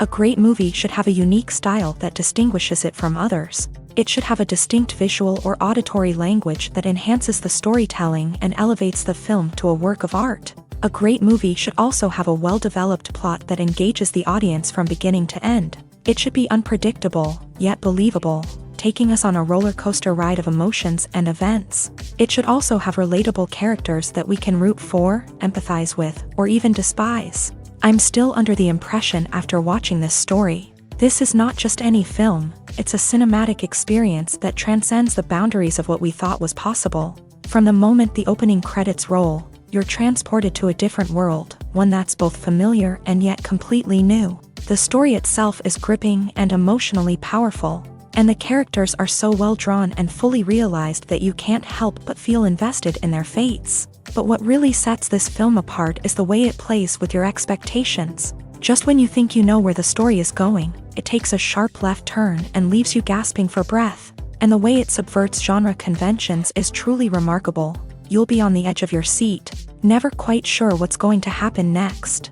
A great movie should have a unique style that distinguishes it from others. It should have a distinct visual or auditory language that enhances the storytelling and elevates the film to a work of art. A great movie should also have a well-developed plot that engages the audience from beginning to end. It should be unpredictable, yet believable, taking us on a roller coaster ride of emotions and events. It should also have relatable characters that we can root for, empathize with, or even despise. I'm still under the impression after watching this story. This is not just any film, it's a cinematic experience that transcends the boundaries of what we thought was possible. From the moment the opening credits roll, you're transported to a different world, one that's both familiar and yet completely new. The story itself is gripping and emotionally powerful, and the characters are so well drawn and fully realized that you can't help but feel invested in their fates. But what really sets this film apart is the way it plays with your expectations. Just when you think you know where the story is going, it takes a sharp left turn and leaves you gasping for breath. And the way it subverts genre conventions is truly remarkable. You'll be on the edge of your seat, never quite sure what's going to happen next.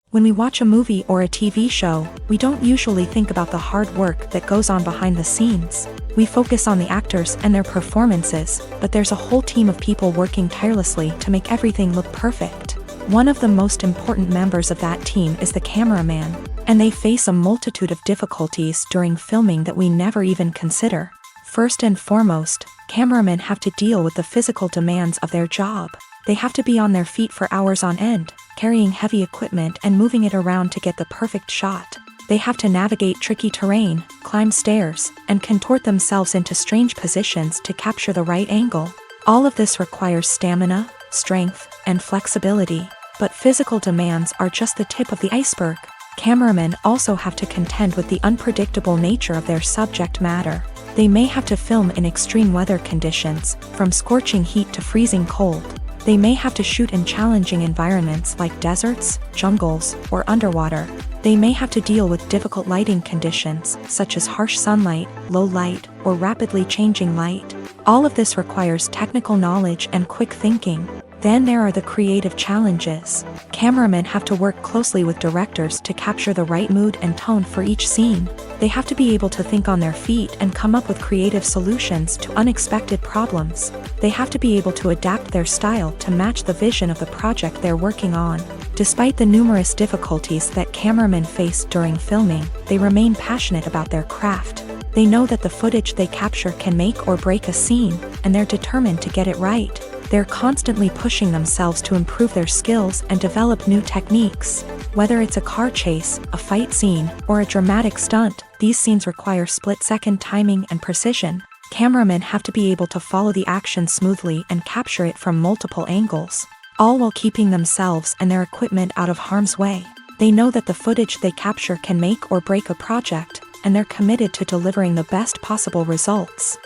When we watch a movie or a TV show, we don't usually think about the hard work that goes on behind the scenes. We focus on the actors and their performances, but there's a whole team of people working tirelessly to make everything look perfect. One of the most important members of that team is the cameraman, and they face a multitude of difficulties during filming that we never even consider. First and foremost, cameramen have to deal with the physical demands of their job. They have to be on their feet for hours on end, carrying heavy equipment and moving it around to get the perfect shot. They have to navigate tricky terrain, climb stairs, and contort themselves into strange positions to capture the right angle. All of this requires stamina, strength, and flexibility. But physical demands are just the tip of the iceberg. Cameramen also have to contend with the unpredictable nature of their subject matter. They may have to film in extreme weather conditions, from scorching heat to freezing cold. They may have to shoot in challenging environments like deserts, jungles, or underwater. They may have to deal with difficult lighting conditions, such as harsh sunlight, low light, or rapidly changing light. All of this requires technical knowledge and quick thinking. Then there are the creative challenges. Cameramen have to work closely with directors to capture the right mood and tone for each scene. They have to be able to think on their feet and come up with creative solutions to unexpected problems. They have to be able to adapt their style to match the vision of the project they're working on. Despite the numerous difficulties that cameramen face during filming, they remain passionate about their craft. They know that the footage they capture can make or break a scene, and they're determined to get it right. They're constantly pushing themselves to improve their skills and develop new techniques. Whether it's a car chase, a fight scene, or a dramatic stunt, these scenes require split-second timing and precision. Cameramen have to be able to follow the action smoothly and capture it from multiple angles, all while keeping themselves and their equipment out of harm's way. They know that the footage they capture can make or break a project, and they're committed to delivering the best possible results.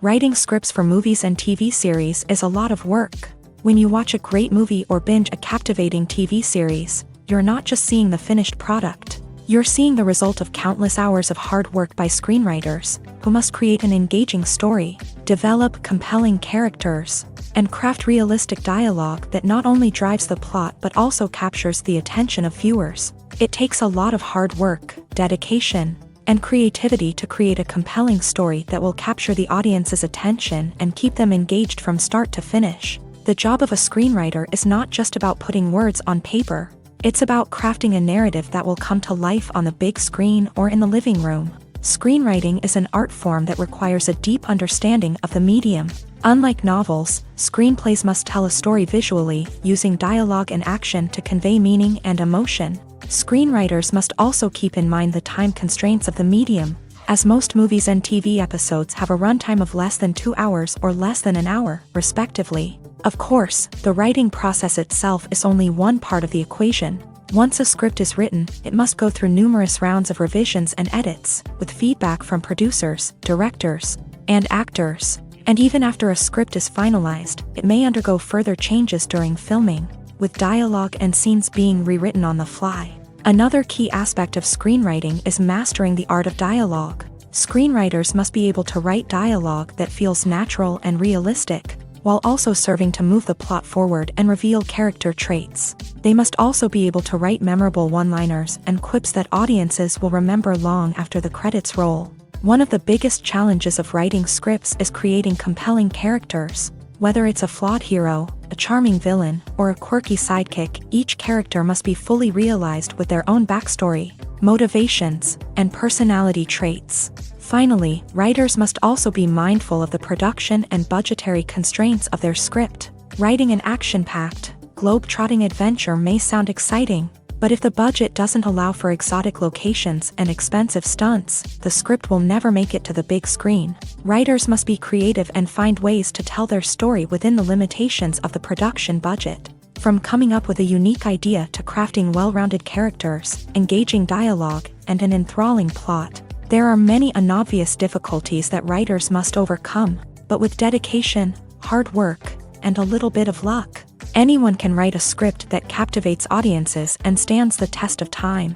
Writing scripts for movies and TV series is a lot of work. When you watch a great movie or binge a captivating TV series, you're not just seeing the finished product. You're seeing the result of countless hours of hard work by screenwriters, who must create an engaging story, develop compelling characters, and craft realistic dialogue that not only drives the plot but also captures the attention of viewers. It takes a lot of hard work, dedication, and creativity to create a compelling story that will capture the audience's attention and keep them engaged from start to finish. The job of a screenwriter is not just about putting words on paper. It's about crafting a narrative that will come to life on the big screen or in the living room. Screenwriting is an art form that requires a deep understanding of the medium. Unlike novels, screenplays must tell a story visually, using dialogue and action to convey meaning and emotion. Screenwriters must also keep in mind the time constraints of the medium, as most movies and TV episodes have a runtime of less than 2 hours or less than an hour, respectively. Of course, the writing process itself is only one part of the equation. Once a script is written, it must go through numerous rounds of revisions and edits, with feedback from producers, directors, and actors. And even after a script is finalized, it may undergo further changes during filming, with dialogue and scenes being rewritten on the fly. Another key aspect of screenwriting is mastering the art of dialogue. Screenwriters must be able to write dialogue that feels natural and realistic, while also serving to move the plot forward and reveal character traits. They must also be able to write memorable one-liners and quips that audiences will remember long after the credits roll. One of the biggest challenges of writing scripts is creating compelling characters. Whether it's a flawed hero, a charming villain, or a quirky sidekick, each character must be fully realized with their own backstory, motivations, and personality traits. Finally, writers must also be mindful of the production and budgetary constraints of their script. Writing an action-packed, globe-trotting adventure may sound exciting, but if the budget doesn't allow for exotic locations and expensive stunts, the script will never make it to the big screen. Writers must be creative and find ways to tell their story within the limitations of the production budget. From coming up with a unique idea to crafting well-rounded characters, engaging dialogue, and an enthralling plot, there are many unobvious difficulties that writers must overcome, but with dedication, hard work, and a little bit of luck, anyone can write a script that captivates audiences and stands the test of time.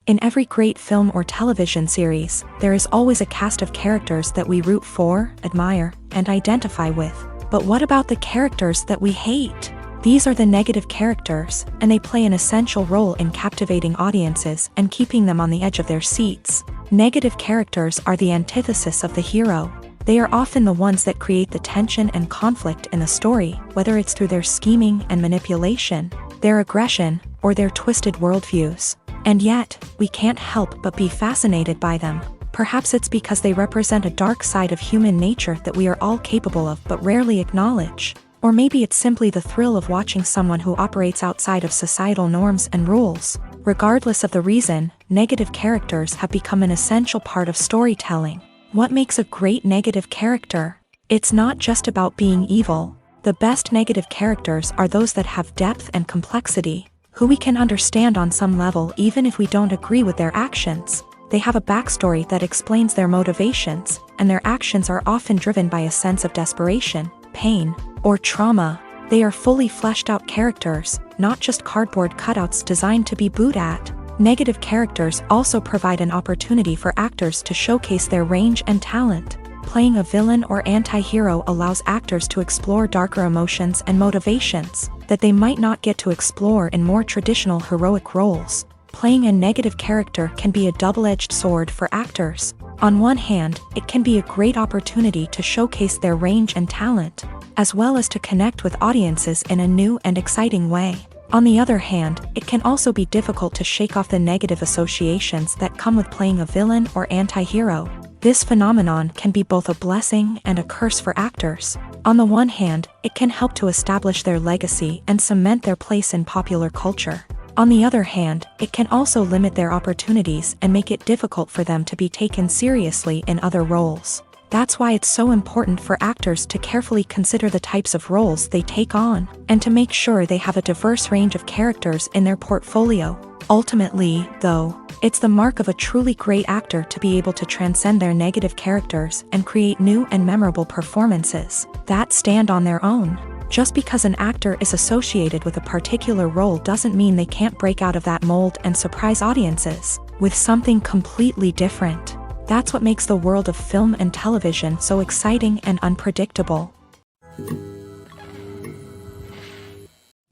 In every great film or television series, there is always a cast of characters that we root for, admire, and identify with. But what about the characters that we hate? These are the negative characters, and they play an essential role in captivating audiences and keeping them on the edge of their seats. Negative characters are the antithesis of the hero. They are often the ones that create the tension and conflict in the story, whether it's through their scheming and manipulation, their aggression, or their twisted worldviews. And yet, we can't help but be fascinated by them. Perhaps it's because they represent a dark side of human nature that we are all capable of but rarely acknowledge. Or maybe it's simply the thrill of watching someone who operates outside of societal norms and rules. Regardless of the reason, negative characters have become an essential part of storytelling. What makes a great negative character? It's not just about being evil. The best negative characters are those that have depth and complexity, who we can understand on some level even if we don't agree with their actions. They have a backstory that explains their motivations, and their actions are often driven by a sense of desperation, pain, or trauma. They are fully fleshed out characters, not just cardboard cutouts designed to be booed at. Negative characters also provide an opportunity for actors to showcase their range and talent. Playing a villain or anti-hero allows actors to explore darker emotions and motivations that they might not get to explore in more traditional heroic roles. Playing a negative character can be a double-edged sword for actors. On one hand, it can be a great opportunity to showcase their range and talent, as well as to connect with audiences in a new and exciting way. On the other hand, it can also be difficult to shake off the negative associations that come with playing a villain or anti-hero. This phenomenon can be both a blessing and a curse for actors. On the one hand, it can help to establish their legacy and cement their place in popular culture. On the other hand, it can also limit their opportunities and make it difficult for them to be taken seriously in other roles. That's why it's so important for actors to carefully consider the types of roles they take on, and to make sure they have a diverse range of characters in their portfolio. Ultimately, though, it's the mark of a truly great actor to be able to transcend their negative characters and create new and memorable performances that stand on their own. Just because an actor is associated with a particular role doesn't mean they can't break out of that mold and surprise audiences with something completely different. That's what makes the world of film and television so exciting and unpredictable.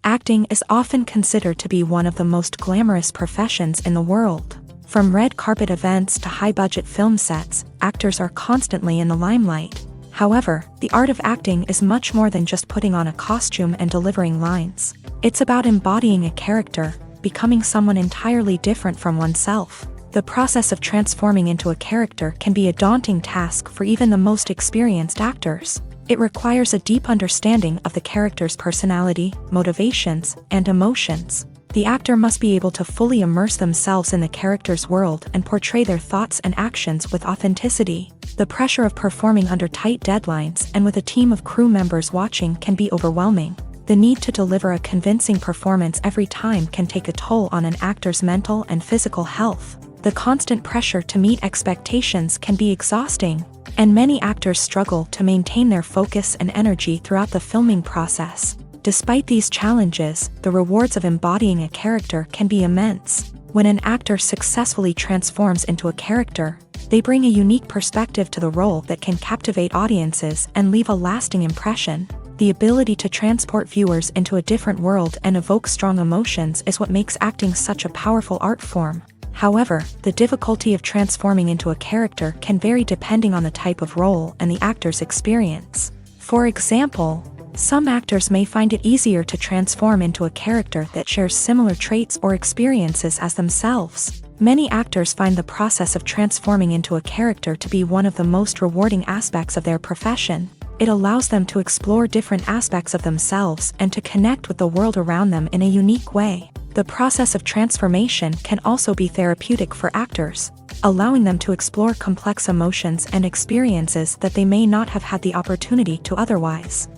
Acting is often considered to be one of the most glamorous professions in the world. From red carpet events to high-budget film sets, actors are constantly in the limelight. However, the art of acting is much more than just putting on a costume and delivering lines. It's about embodying a character, becoming someone entirely different from oneself. The process of transforming into a character can be a daunting task for even the most experienced actors. It requires a deep understanding of the character's personality, motivations, and emotions. The actor must be able to fully immerse themselves in the character's world and portray their thoughts and actions with authenticity. The pressure of performing under tight deadlines and with a team of crew members watching can be overwhelming. The need to deliver a convincing performance every time can take a toll on an actor's mental and physical health. The constant pressure to meet expectations can be exhausting, and many actors struggle to maintain their focus and energy throughout the filming process. Despite these challenges, the rewards of embodying a character can be immense. When an actor successfully transforms into a character, They bring a unique perspective to the role that can captivate audiences and leave a lasting impression. The ability to transport viewers into a different world and evoke strong emotions is what makes acting such a powerful art form. However, the difficulty of transforming into a character can vary depending on the type of role and the actor's experience. For example, some actors may find it easier to transform into a character that shares similar traits or experiences as themselves. Many actors find the process of transforming into a character to be one of the most rewarding aspects of their profession. It allows them to explore different aspects of themselves and to connect with the world around them in a unique way. The process of transformation can also be therapeutic for actors, allowing them to explore complex emotions and experiences that they may not have had the opportunity to otherwise.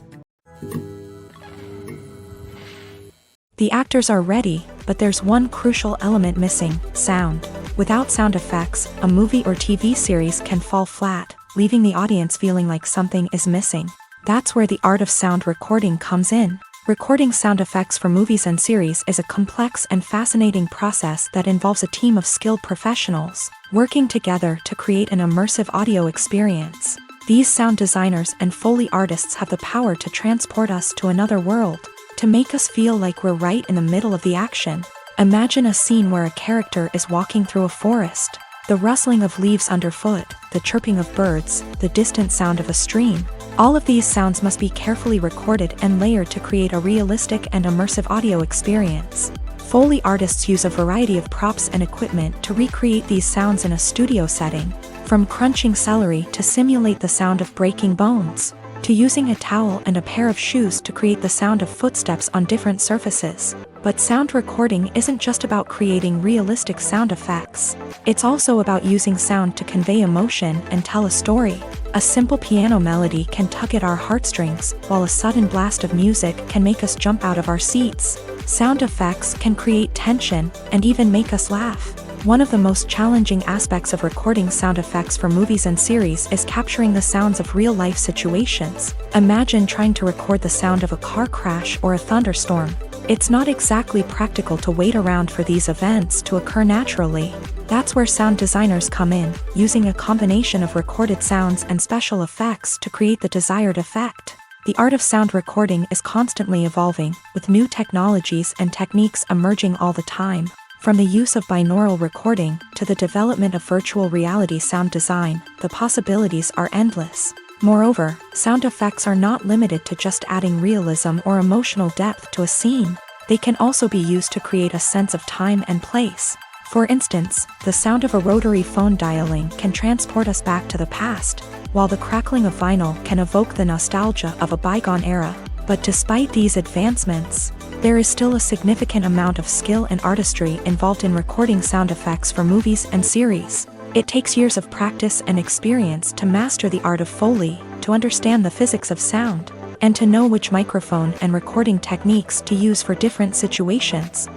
The actors are ready, but there's one crucial element missing: sound. Without sound effects, a movie or TV series can fall flat, leaving the audience feeling like something is missing. That's where the art of sound recording comes in. Recording sound effects for movies and series is a complex and fascinating process that involves a team of skilled professionals working together to create an immersive audio experience. These sound designers and Foley artists have the power to transport us to another world, to make us feel like we're right in the middle of the action. Imagine a scene where a character is walking through a forest. The rustling of leaves underfoot, the chirping of birds, the distant sound of a stream. All of these sounds must be carefully recorded and layered to create a realistic and immersive audio experience. Foley artists use a variety of props and equipment to recreate these sounds in a studio setting, from crunching celery to simulate the sound of breaking bones, to using a towel and a pair of shoes to create the sound of footsteps on different surfaces. But sound recording isn't just about creating realistic sound effects. It's also about using sound to convey emotion and tell a story. A simple piano melody can tug at our heartstrings, while a sudden blast of music can make us jump out of our seats. Sound effects can create tension and even make us laugh. One of the most challenging aspects of recording sound effects for movies and series is capturing the sounds of real-life situations. Imagine trying to record the sound of a car crash or a thunderstorm. It's not exactly practical to wait around for these events to occur naturally. That's where sound designers come in, using a combination of recorded sounds and special effects to create the desired effect. The art of sound recording is constantly evolving, with new technologies and techniques emerging all the time. From the use of binaural recording to the development of virtual reality sound design, the possibilities are endless. Moreover, sound effects are not limited to just adding realism or emotional depth to a scene. They can also be used to create a sense of time and place. For instance, the sound of a rotary phone dialing can transport us back to the past, while the crackling of vinyl can evoke the nostalgia of a bygone era. But despite these advancements, there is still a significant amount of skill and artistry involved in recording sound effects for movies and series. It takes years of practice and experience to master the art of Foley, to understand the physics of sound, and to know which microphone and recording techniques to use for different situations.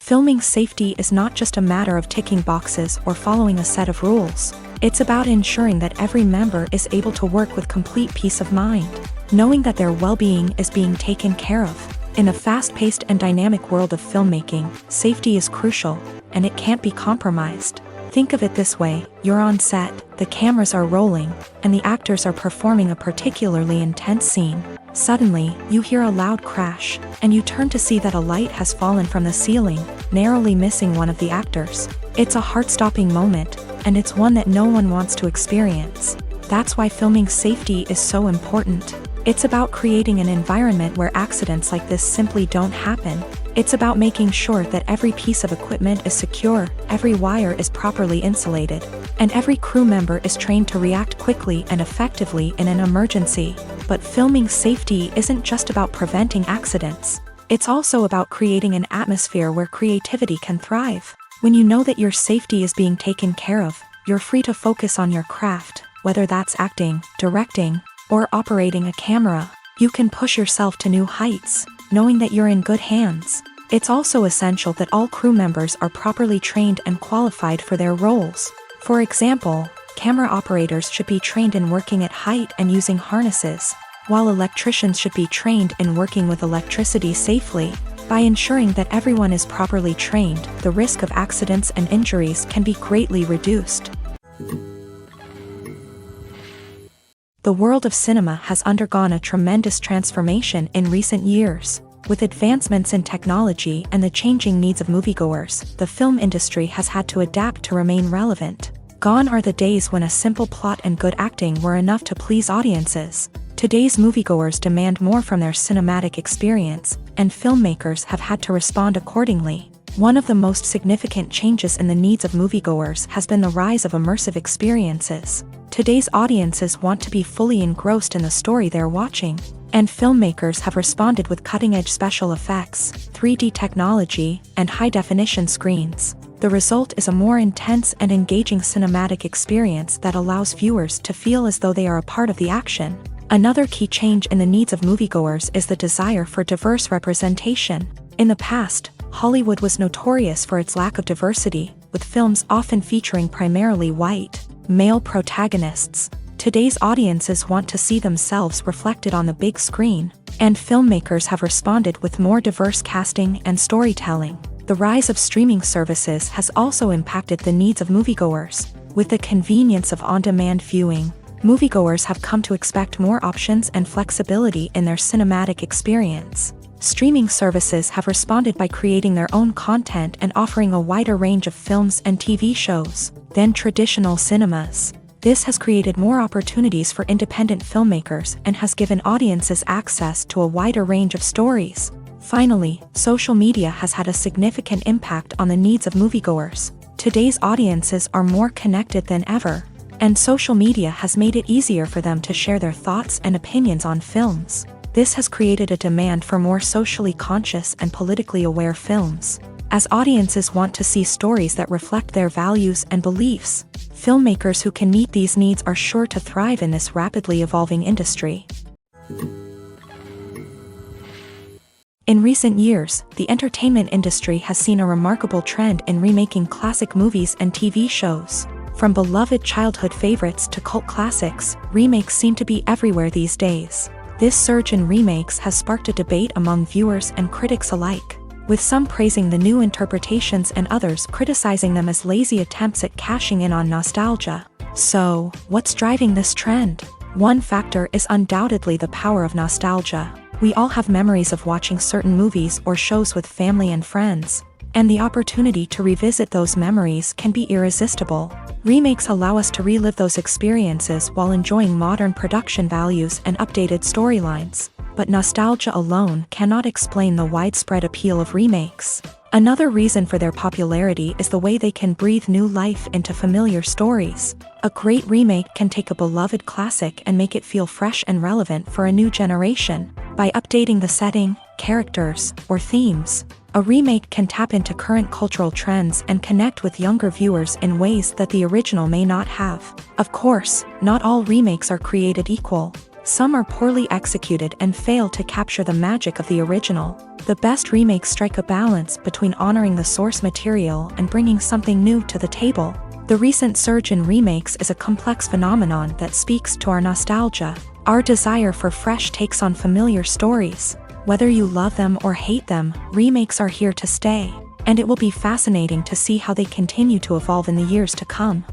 Filming safety is not just a matter of ticking boxes or following a set of rules. It's about ensuring that every member is able to work with complete peace of mind, knowing that their well-being is being taken care of. In a fast-paced and dynamic world of filmmaking, safety is crucial, and it can't be compromised. Think of it this way: you're on set, the cameras are rolling, and the actors are performing a particularly intense scene. Suddenly, you hear a loud crash, and you turn to see that a light has fallen from the ceiling, narrowly missing one of the actors. It's a heart-stopping moment, and it's one that no one wants to experience. That's why filming safety is so important. It's about creating an environment where accidents like this simply don't happen. It's about making sure that every piece of equipment is secure, every wire is properly insulated, and every crew member is trained to react quickly and effectively in an emergency. But filming safety isn't just about preventing accidents. It's also about creating an atmosphere where creativity can thrive. When you know that your safety is being taken care of, you're free to focus on your craft, whether that's acting, directing, or operating a camera. You can push yourself to new heights, knowing that you're in good hands. It's also essential that all crew members are properly trained and qualified for their roles. For example, camera operators should be trained in working at height and using harnesses, while electricians should be trained in working with electricity safely. By ensuring that everyone is properly trained, the risk of accidents and injuries can be greatly reduced. The world of cinema has undergone a tremendous transformation in recent years. With advancements in technology and the changing needs of moviegoers, the film industry has had to adapt to remain relevant. Gone are the days when a simple plot and good acting were enough to please audiences. Today's moviegoers demand more from their cinematic experience, and filmmakers have had to respond accordingly. One of the most significant changes in the needs of moviegoers has been the rise of immersive experiences. Today's audiences want to be fully engrossed in the story they're watching, and filmmakers have responded with cutting-edge special effects, 3D technology, and high-definition screens. The result is a more intense and engaging cinematic experience that allows viewers to feel as though they are a part of the action. Another key change in the needs of moviegoers is the desire for diverse representation. In the past, Hollywood was notorious for its lack of diversity, with films often featuring primarily white, male protagonists. Today's audiences want to see themselves reflected on the big screen, and filmmakers have responded with more diverse casting and storytelling. The rise of streaming services has also impacted the needs of moviegoers. With the convenience of on-demand viewing, moviegoers have come to expect more options and flexibility in their cinematic experience. Streaming services have responded by creating their own content and offering a wider range of films and TV shows than traditional cinemas. This has created more opportunities for independent filmmakers and has given audiences access to a wider range of stories. Finally, social media has had a significant impact on the needs of moviegoers. Today's audiences are more connected than ever, and social media has made it easier for them to share their thoughts and opinions on films. This has created a demand for more socially conscious and politically aware films. As audiences want to see stories that reflect their values and beliefs, filmmakers who can meet these needs are sure to thrive in this rapidly evolving industry. In recent years, the entertainment industry has seen a remarkable trend in remaking classic movies and TV shows. From beloved childhood favorites to cult classics, remakes seem to be everywhere these days. This surge in remakes has sparked a debate among viewers and critics alike, with some praising the new interpretations and others criticizing them as lazy attempts at cashing in on nostalgia. So, what's driving this trend? One factor is undoubtedly the power of nostalgia. We all have memories of watching certain movies or shows with family and friends, and the opportunity to revisit those memories can be irresistible. Remakes allow us to relive those experiences while enjoying modern production values and updated storylines. But nostalgia alone cannot explain the widespread appeal of remakes. Another reason for their popularity is the way they can breathe new life into familiar stories. A great remake can take a beloved classic and make it feel fresh and relevant for a new generation. By updating the setting, characters, or themes, a remake can tap into current cultural trends and connect with younger viewers in ways that the original may not have. Of course, not all remakes are created equal. Some are poorly executed and fail to capture the magic of the original. The best remakes strike a balance between honoring the source material and bringing something new to the table. The recent surge in remakes is a complex phenomenon that speaks to our nostalgia, our desire for fresh takes on familiar stories. Whether you love them or hate them, remakes are here to stay, and it will be fascinating to see how they continue to evolve in the years to come.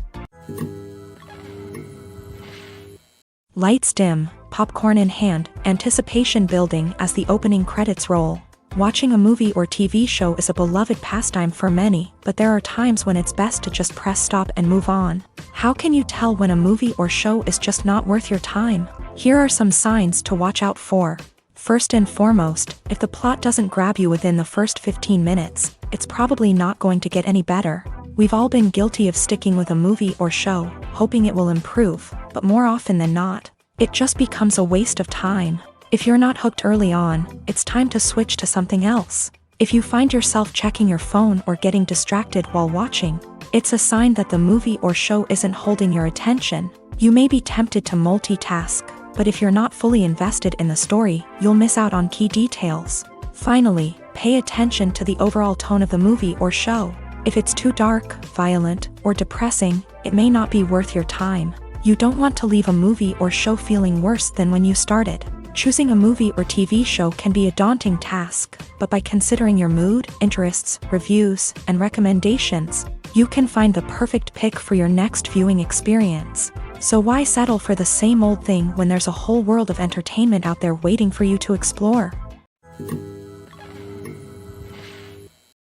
Lights dim, popcorn in hand, anticipation building as the opening credits roll. Watching a movie or TV show is a beloved pastime for many, but there are times when it's best to just press stop and move on. How can you tell when a movie or show is just not worth your time? Here are some signs to watch out for. First and foremost, if the plot doesn't grab you within the first 15 minutes, it's probably not going to get any better. We've all been guilty of sticking with a movie or show, hoping it will improve, but more often than not, it just becomes a waste of time. If you're not hooked early on, it's time to switch to something else. If you find yourself checking your phone or getting distracted while watching, it's a sign that the movie or show isn't holding your attention. You may be tempted to multitask, but if you're not fully invested in the story, you'll miss out on key details. Finally, pay attention to the overall tone of the movie or show. If it's too dark, violent, or depressing, it may not be worth your time. You don't want to leave a movie or show feeling worse than when you started. Choosing a movie or TV show can be a daunting task, but by considering your mood, interests, reviews, and recommendations, you can find the perfect pick for your next viewing experience. So why settle for the same old thing when there's a whole world of entertainment out there waiting for you to explore?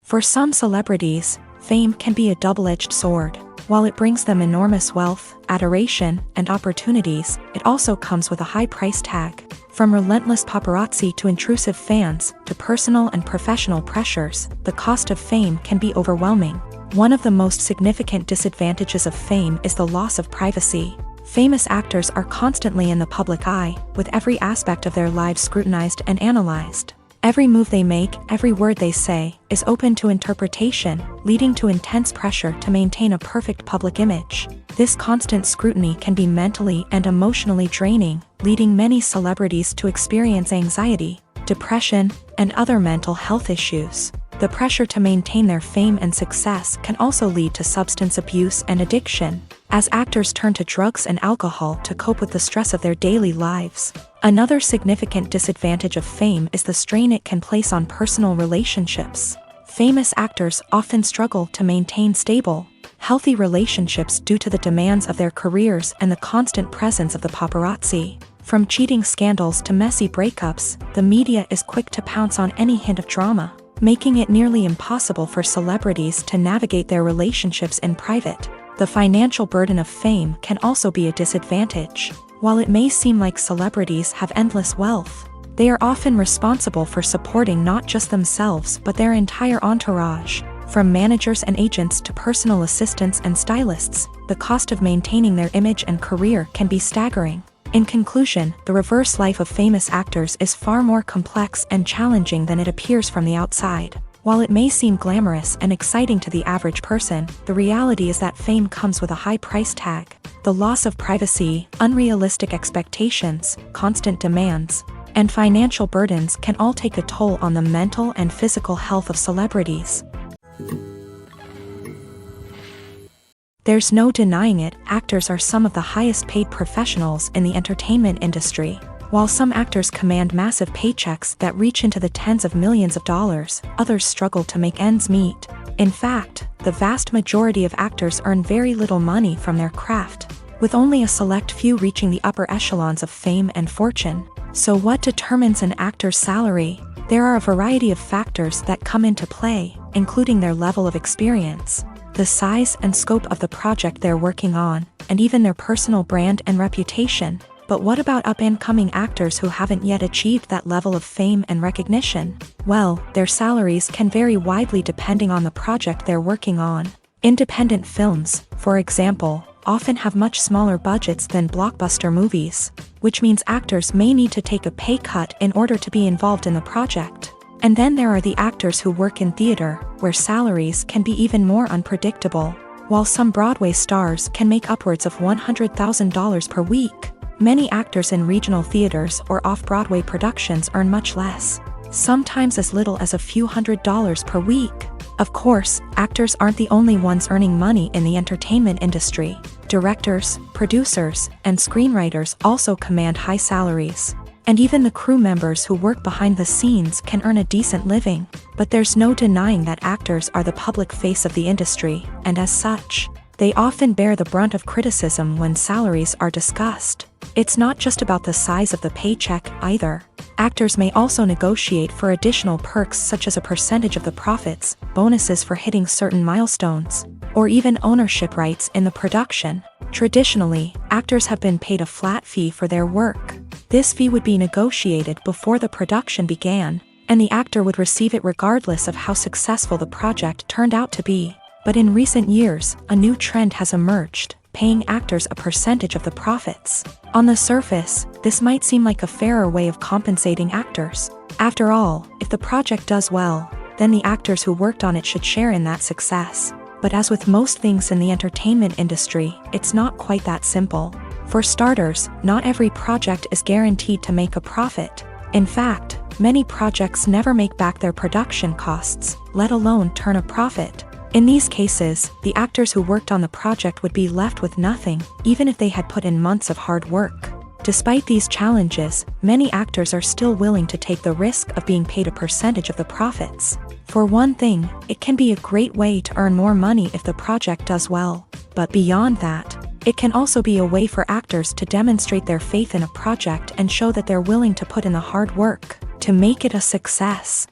For some celebrities, fame can be a double-edged sword. While it brings them enormous wealth, adoration, and opportunities, it also comes with a high price tag. From relentless paparazzi to intrusive fans, to personal and professional pressures, the cost of fame can be overwhelming. One of the most significant disadvantages of fame is the loss of privacy. Famous actors are constantly in the public eye, with every aspect of their lives scrutinized and analyzed. Every move they make, every word they say, is open to interpretation, leading to intense pressure to maintain a perfect public image. This constant scrutiny can be mentally and emotionally draining, leading many celebrities to experience anxiety, depression, and other mental health issues. The pressure to maintain their fame and success can also lead to substance abuse and addiction, as actors turn to drugs and alcohol to cope with the stress of their daily lives. Another significant disadvantage of fame is the strain it can place on personal relationships. Famous actors often struggle to maintain stable, healthy relationships due to the demands of their careers and the constant presence of the paparazzi. From cheating scandals to messy breakups, the media is quick to pounce on any hint of drama, making it nearly impossible for celebrities to navigate their relationships in private. The financial burden of fame can also be a disadvantage. While it may seem like celebrities have endless wealth, they are often responsible for supporting not just themselves but their entire entourage. From managers and agents to personal assistants and stylists, the cost of maintaining their image and career can be staggering. In conclusion, the reverse life of famous actors is far more complex and challenging than it appears from the outside. While it may seem glamorous and exciting to the average person, the reality is that fame comes with a high price tag. The loss of privacy, unrealistic expectations, constant demands, and financial burdens can all take a toll on the mental and physical health of celebrities. There's no denying it, actors are some of the highest paid professionals in the entertainment industry. While some actors command massive paychecks that reach into the tens of millions of dollars, others struggle to make ends meet. In fact, the vast majority of actors earn very little money from their craft, with only a select few reaching the upper echelons of fame and fortune. So what determines an actor's salary? There are a variety of factors that come into play, including their level of experience, the size and scope of the project they're working on, and even their personal brand and reputation. But what about up-and-coming actors who haven't yet achieved that level of fame and recognition? Well, their salaries can vary widely depending on the project they're working on. Independent films, for example, often have much smaller budgets than blockbuster movies, which means actors may need to take a pay cut in order to be involved in the project. And then there are the actors who work in theater, where salaries can be even more unpredictable. While some Broadway stars can make upwards of $100,000 per week, many actors in regional theaters or off-Broadway productions earn much less, sometimes as little as a few $100s per week. Of course, actors aren't the only ones earning money in the entertainment industry. Directors, producers, and screenwriters also command high salaries. And even the crew members who work behind the scenes can earn a decent living. But there's no denying that actors are the public face of the industry, and as such, they often bear the brunt of criticism when salaries are discussed. It's not just about the size of the paycheck, either. Actors may also negotiate for additional perks such as a percentage of the profits, bonuses for hitting certain milestones, or even ownership rights in the production. Traditionally, actors have been paid a flat fee for their work. This fee would be negotiated before the production began, and the actor would receive it regardless of how successful the project turned out to be. But in recent years, a new trend has emerged, paying actors a percentage of the profits. On the surface, this might seem like a fairer way of compensating actors. After all, if the project does well, then the actors who worked on it should share in that success. But as with most things in the entertainment industry, it's not quite that simple. For starters, not every project is guaranteed to make a profit. In fact, many projects never make back their production costs, let alone turn a profit. In these cases, the actors who worked on the project would be left with nothing, even if they had put in months of hard work. Despite these challenges, many actors are still willing to take the risk of being paid a percentage of the profits. For one thing, it can be a great way to earn more money if the project does well. But beyond that, it can also be a way for actors to demonstrate their faith in a project and show that they're willing to put in the hard work to make it a success.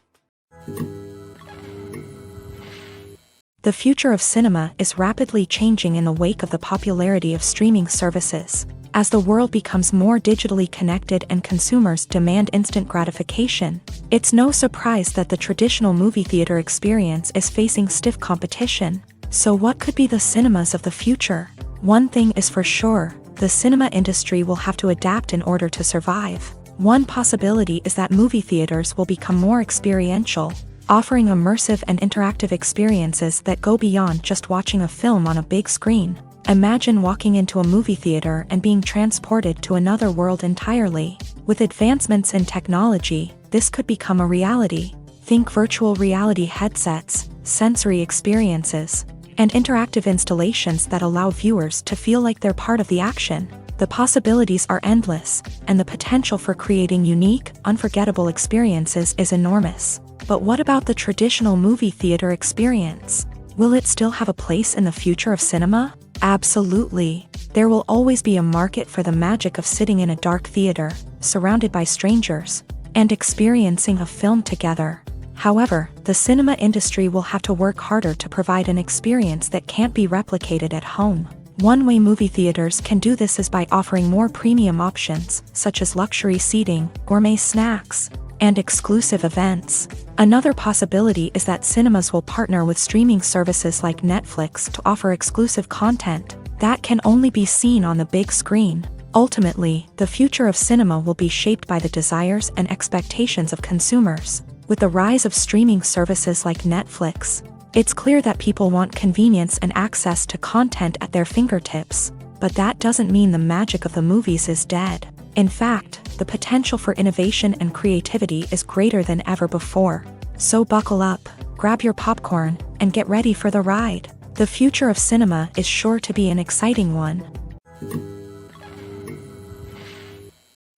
The future of cinema is rapidly changing in the wake of the popularity of streaming services. As the world becomes more digitally connected and consumers demand instant gratification, it's no surprise that the traditional movie theater experience is facing stiff competition. So what could be the cinemas of the future? One thing is for sure, the cinema industry will have to adapt in order to survive. One possibility is that movie theaters will become more experiential, offering immersive and interactive experiences that go beyond just watching a film on a big screen. Imagine walking into a movie theater and being transported to another world entirely. With advancements in technology, this could become a reality. Think virtual reality headsets, sensory experiences, and interactive installations that allow viewers to feel like they're part of the action. The possibilities are endless, and the potential for creating unique, unforgettable experiences is enormous. But what about the traditional movie theater experience? Will it still have a place in the future of cinema? Absolutely. There will always be a market for the magic of sitting in a dark theater, surrounded by strangers, and experiencing a film together. However, the cinema industry will have to work harder to provide an experience that can't be replicated at home. One way movie theaters can do this is by offering more premium options, such as luxury seating, gourmet snacks, and exclusive events. Another possibility is that cinemas will partner with streaming services like Netflix to offer exclusive content that can only be seen on the big screen. Ultimately, the future of cinema will be shaped by the desires and expectations of consumers. With the rise of streaming services like Netflix, it's clear that people want convenience and access to content at their fingertips. But that doesn't mean the magic of the movies is dead. In fact, the potential for innovation and creativity is greater than ever before. So buckle up, grab your popcorn, and get ready for the ride. The future of cinema is sure to be an exciting one.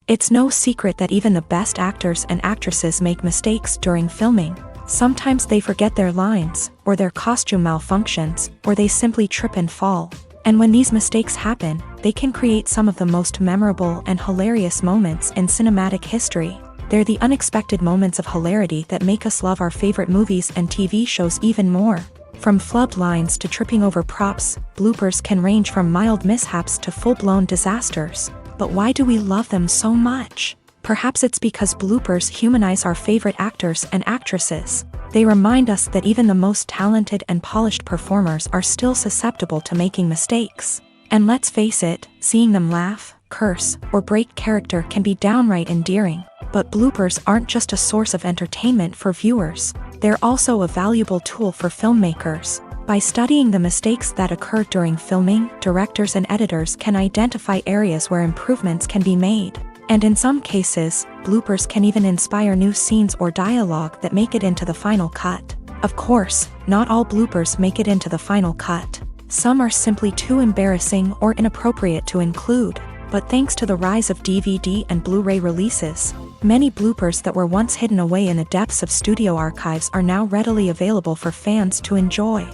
It's no secret that even the best actors and actresses make mistakes during filming. Sometimes they forget their lines, or their costume malfunctions, or they simply trip and fall. And when these mistakes happen, they can create some of the most memorable and hilarious moments in cinematic history. They're the unexpected moments of hilarity that make us love our favorite movies and TV shows even more. From flubbed lines to tripping over props, bloopers can range from mild mishaps to full-blown disasters. But why do we love them so much? Perhaps it's because bloopers humanize our favorite actors and actresses. They remind us that even the most talented and polished performers are still susceptible to making mistakes. And let's face it, seeing them laugh, curse, or break character can be downright endearing. But bloopers aren't just a source of entertainment for viewers. They're also a valuable tool for filmmakers. By studying the mistakes that occur during filming, directors and editors can identify areas where improvements can be made. And in some cases, bloopers can even inspire new scenes or dialogue that make it into the final cut. Of course, not all bloopers make it into the final cut. Some are simply too embarrassing or inappropriate to include. But thanks to the rise of DVD and Blu-ray releases, many bloopers that were once hidden away in the depths of studio archives are now readily available for fans to enjoy.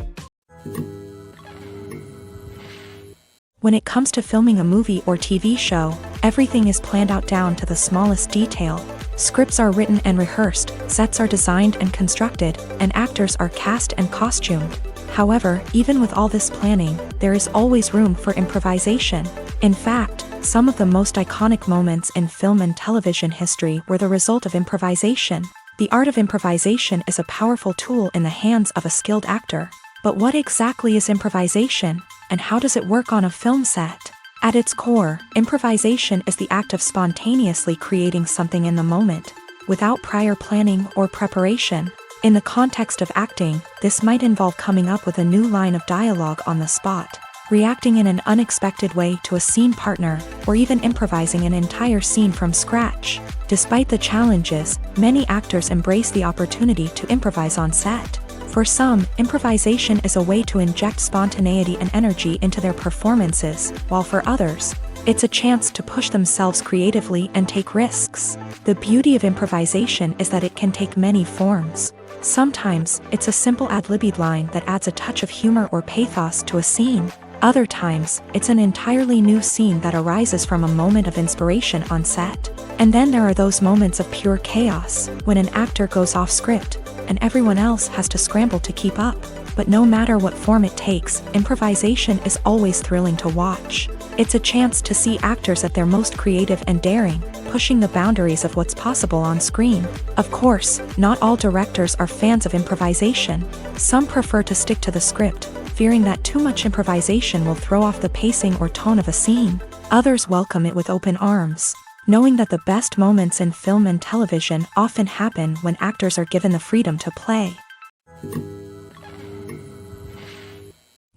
When it comes to filming a movie or TV show, everything is planned out down to the smallest detail. Scripts are written and rehearsed, sets are designed and constructed, and actors are cast and costumed. However, even with all this planning, there is always room for improvisation. In fact, some of the most iconic moments in film and television history were the result of improvisation. The art of improvisation is a powerful tool in the hands of a skilled actor. But what exactly is improvisation, and how does it work on a film set? At its core, improvisation is the act of spontaneously creating something in the moment, without prior planning or preparation. In the context of acting, this might involve coming up with a new line of dialogue on the spot, reacting in an unexpected way to a scene partner, or even improvising an entire scene from scratch. Despite the challenges, many actors embrace the opportunity to improvise on set. For some, improvisation is a way to inject spontaneity and energy into their performances, while for others, It's a chance to push themselves creatively and take risks. The beauty of improvisation is that it can take many forms. Sometimes, it's a simple ad-libbed line that adds a touch of humor or pathos to a scene. Other times, it's an entirely new scene that arises from a moment of inspiration on set. And then there are those moments of pure chaos, when an actor goes off script, and everyone else has to scramble to keep up. But no matter what form it takes, improvisation is always thrilling to watch. It's a chance to see actors at their most creative and daring, pushing the boundaries of what's possible on screen. Of course, not all directors are fans of improvisation. Some prefer to stick to the script, fearing that too much improvisation will throw off the pacing or tone of a scene. Others welcome it with open arms, knowing that the best moments in film and television often happen when actors are given the freedom to play.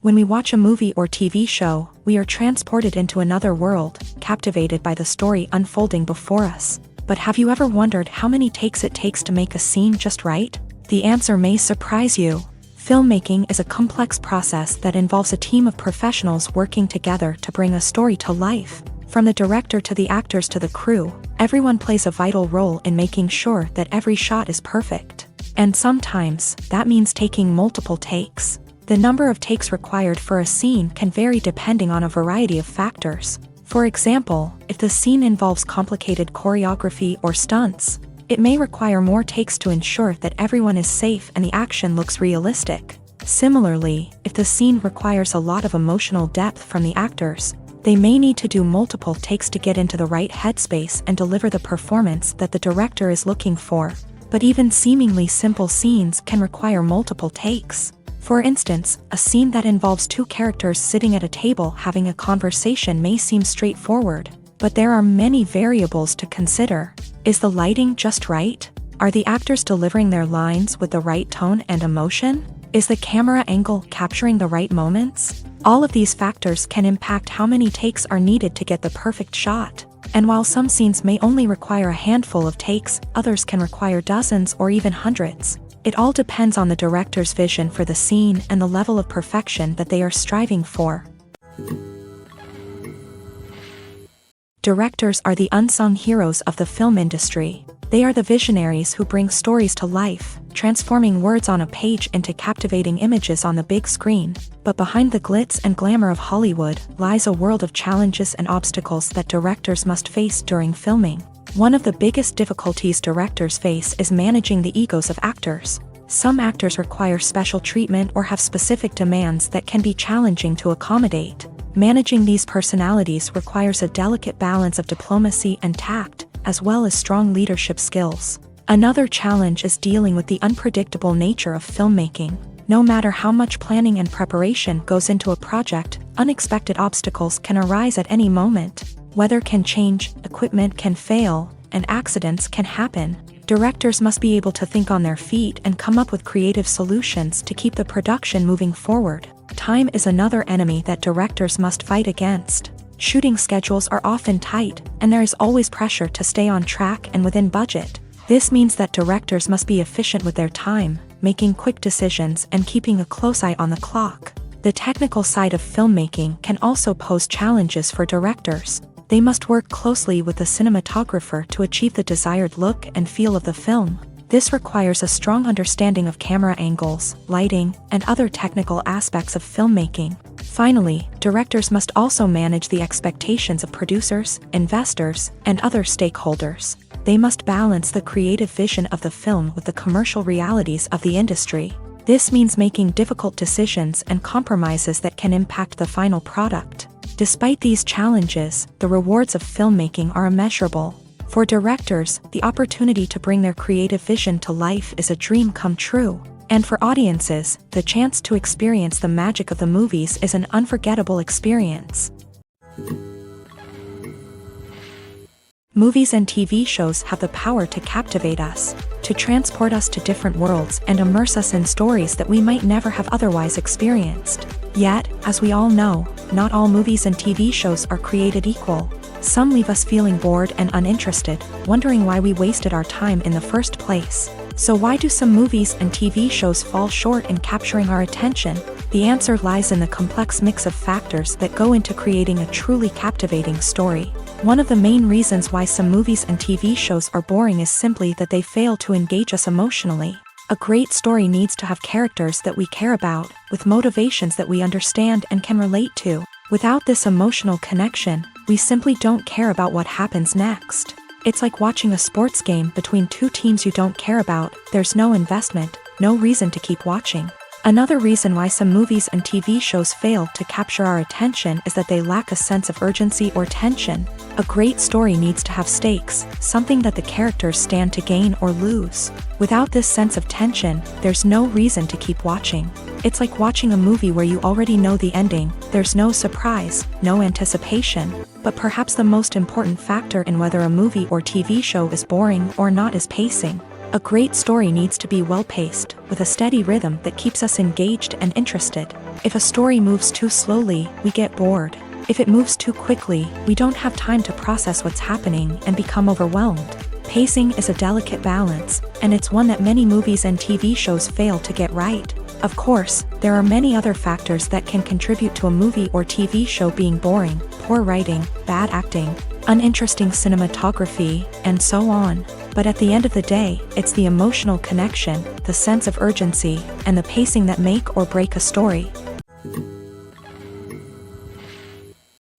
When we watch a movie or TV show, we are transported into another world, captivated by the story unfolding before us. But have you ever wondered how many takes it takes to make a scene just right? The answer may surprise you. Filmmaking is a complex process that involves a team of professionals working together to bring a story to life. From the director to the actors to the crew, everyone plays a vital role in making sure that every shot is perfect. And sometimes, that means taking multiple takes. The number of takes required for a scene can vary depending on a variety of factors. For example, if the scene involves complicated choreography or stunts, it may require more takes to ensure that everyone is safe and the action looks realistic. Similarly, if the scene requires a lot of emotional depth from the actors, they may need to do multiple takes to get into the right headspace and deliver the performance that the director is looking for. But even seemingly simple scenes can require multiple takes. For instance, a scene that involves two characters sitting at a table having a conversation may seem straightforward, but there are many variables to consider. Is the lighting just right? Are the actors delivering their lines with the right tone and emotion? Is the camera angle capturing the right moments? All of these factors can impact how many takes are needed to get the perfect shot. And while some scenes may only require a handful of takes, others can require dozens or even hundreds. It all depends on the director's vision for the scene and the level of perfection that they are striving for. Directors are the unsung heroes of the film industry. They are the visionaries who bring stories to life, transforming words on a page into captivating images on the big screen. But behind the glitz and glamour of Hollywood lies a world of challenges and obstacles that directors must face during filming. One of the biggest difficulties directors face is managing the egos of actors. Some actors require special treatment or have specific demands that can be challenging to accommodate. Managing these personalities requires a delicate balance of diplomacy and tact, as well as strong leadership skills. Another challenge is dealing with the unpredictable nature of filmmaking. No matter how much planning and preparation goes into a project, unexpected obstacles can arise at any moment. Weather can change, equipment can fail, and accidents can happen. Directors must be able to think on their feet and come up with creative solutions to keep the production moving forward. Time is another enemy that directors must fight against. Shooting schedules are often tight, and there is always pressure to stay on track and within budget. This means that directors must be efficient with their time, making quick decisions and keeping a close eye on the clock. The technical side of filmmaking can also pose challenges for directors. They must work closely with the cinematographer to achieve the desired look and feel of the film. This requires a strong understanding of camera angles, lighting, and other technical aspects of filmmaking. Finally, directors must also manage the expectations of producers, investors, and other stakeholders. They must balance the creative vision of the film with the commercial realities of the industry. This means making difficult decisions and compromises that can impact the final product. Despite these challenges, the rewards of filmmaking are immeasurable. For directors, the opportunity to bring their creative vision to life is a dream come true. And for audiences, the chance to experience the magic of the movies is an unforgettable experience. Movies and TV shows have the power to captivate us, to transport us to different worlds and immerse us in stories that we might never have otherwise experienced. Yet, as we all know, not all movies and TV shows are created equal. Some leave us feeling bored and uninterested, wondering why we wasted our time in the first place. So why do some movies and TV shows fall short in capturing our attention? The answer lies in the complex mix of factors that go into creating a truly captivating story. One of the main reasons why some movies and TV shows are boring is simply that they fail to engage us emotionally. A great story needs to have characters that we care about, with motivations that we understand and can relate to. Without this emotional connection, we simply don't care about what happens next. It's like watching a sports game between two teams you don't care about. There's no investment, no reason to keep watching. Another reason why some movies and TV shows fail to capture our attention is that they lack a sense of urgency or tension. A great story needs to have stakes, something that the characters stand to gain or lose. Without this sense of tension, there's no reason to keep watching. It's like watching a movie where you already know the ending. There's no surprise, no anticipation. But perhaps the most important factor in whether a movie or TV show is boring or not is pacing. A great story needs to be well-paced, with a steady rhythm that keeps us engaged and interested. If a story moves too slowly, we get bored. If it moves too quickly, we don't have time to process what's happening and become overwhelmed. Pacing is a delicate balance, and it's one that many movies and TV shows fail to get right. Of course, there are many other factors that can contribute to a movie or TV show being boring: poor writing, bad acting, uninteresting cinematography, and so on. But at the end of the day, it's the emotional connection, the sense of urgency, and the pacing that make or break a story.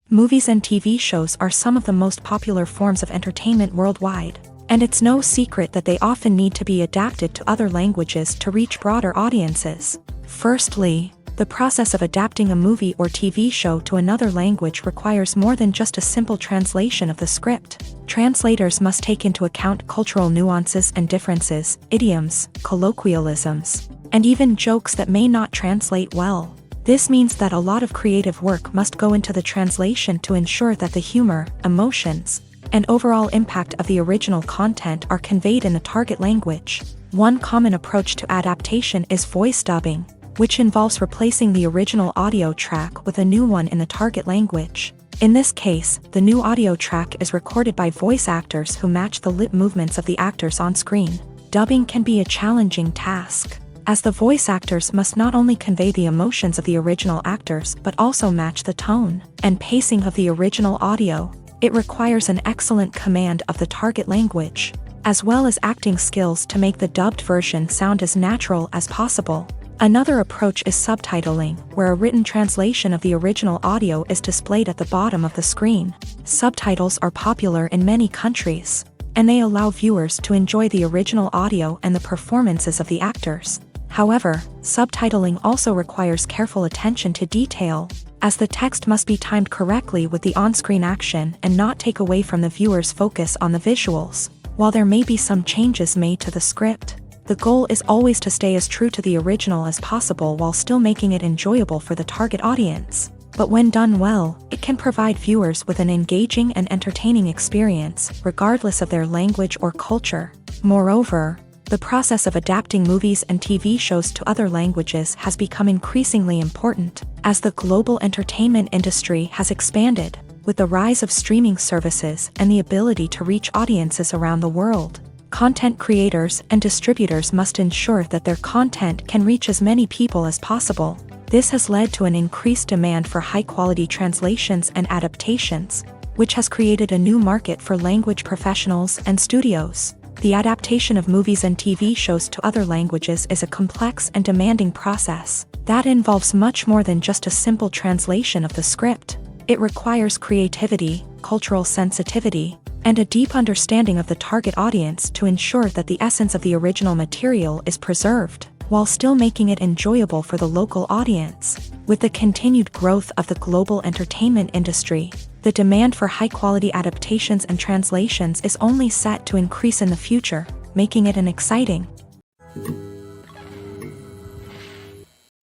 Movies and TV shows are some of the most popular forms of entertainment worldwide, and it's no secret that they often need to be adapted to other languages to reach broader audiences. Firstly, the process of adapting a movie or TV show to another language requires more than just a simple translation of the script. Translators must take into account cultural nuances and differences, idioms, colloquialisms, and even jokes that may not translate well. This means that a lot of creative work must go into the translation to ensure that the humor, emotions, and overall impact of the original content are conveyed in the target language. One common approach to adaptation is voice dubbing, which involves replacing the original audio track with a new one in the target language. In this case, the new audio track is recorded by voice actors who match the lip movements of the actors on screen. Dubbing can be a challenging task, as the voice actors must not only convey the emotions of the original actors but also match the tone and pacing of the original audio. It requires an excellent command of the target language, as well as acting skills to make the dubbed version sound as natural as possible. Another approach is subtitling, where a written translation of the original audio is displayed at the bottom of the screen. Subtitles are popular in many countries, and they allow viewers to enjoy the original audio and the performances of the actors. However, subtitling also requires careful attention to detail, as the text must be timed correctly with the on-screen action and not take away from the viewer's focus on the visuals. While there may be some changes made to the script, the goal is always to stay as true to the original as possible while still making it enjoyable for the target audience. But when done well, it can provide viewers with an engaging and entertaining experience, regardless of their language or culture. Moreover, the process of adapting movies and TV shows to other languages has become increasingly important, as the global entertainment industry has expanded, with the rise of streaming services and the ability to reach audiences around the world. Content creators and distributors must ensure that their content can reach as many people as possible. This has led to an increased demand for high-quality translations and adaptations, which has created a new market for language professionals and studios. The adaptation of movies and TV shows to other languages is a complex and demanding process that involves much more than just a simple translation of the script. It requires creativity, cultural sensitivity, and a deep understanding of the target audience to ensure that the essence of the original material is preserved, while still making it enjoyable for the local audience. With the continued growth of the global entertainment industry, the demand for high-quality adaptations and translations is only set to increase in the future, making it an exciting.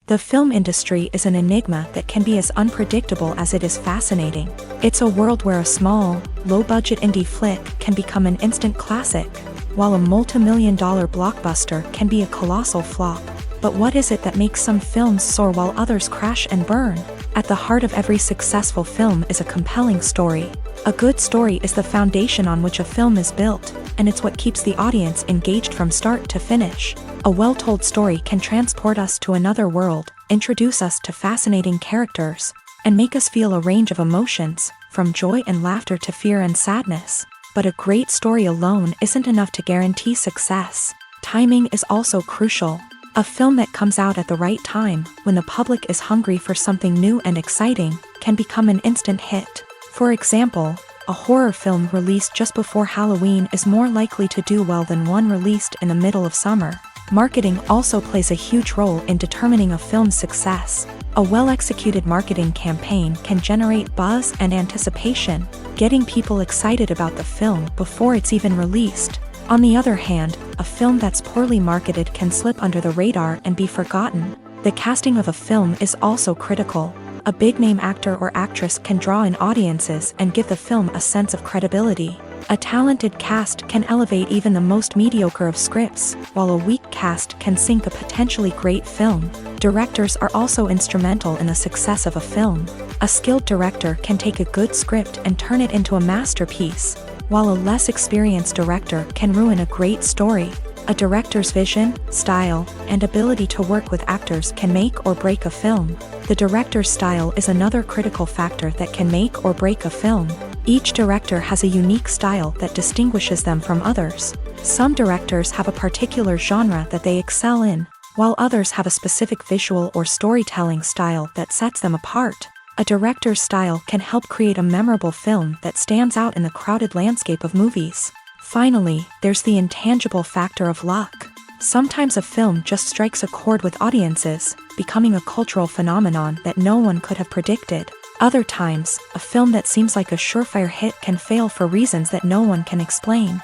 The film industry is an enigma that can be as unpredictable as it is fascinating. It's a world where a small, low-budget indie flick can become an instant classic, while a multi-million-dollar blockbuster can be a colossal flop. But what is it that makes some films soar while others crash and burn? At the heart of every successful film is a compelling story. A good story is the foundation on which a film is built, and it's what keeps the audience engaged from start to finish. A well-told story can transport us to another world, introduce us to fascinating characters, and make us feel a range of emotions, from joy and laughter to fear and sadness. But a great story alone isn't enough to guarantee success. Timing is also crucial. A film that comes out at the right time, when the public is hungry for something new and exciting, can become an instant hit. For example, a horror film released just before Halloween is more likely to do well than one released in the middle of summer. Marketing also plays a huge role in determining a film's success. A well-executed marketing campaign can generate buzz and anticipation, getting people excited about the film before it's even released. On the other hand, a film that's poorly marketed can slip under the radar and be forgotten. The casting of a film is also critical. A big-name actor or actress can draw in audiences and give the film a sense of credibility. A talented cast can elevate even the most mediocre of scripts, while a weak cast can sink a potentially great film. Directors are also instrumental in the success of a film. A skilled director can take a good script and turn it into a masterpiece, while a less experienced director can ruin a great story. A director's vision, style, and ability to work with actors can make or break a film. The director's style is another critical factor that can make or break a film. Each director has a unique style that distinguishes them from others. Some directors have a particular genre that they excel in, while others have a specific visual or storytelling style that sets them apart. A director's style can help create a memorable film that stands out in the crowded landscape of movies. Finally, there's the intangible factor of luck. Sometimes a film just strikes a chord with audiences, becoming a cultural phenomenon that no one could have predicted. Other times, a film that seems like a surefire hit can fail for reasons that no one can explain.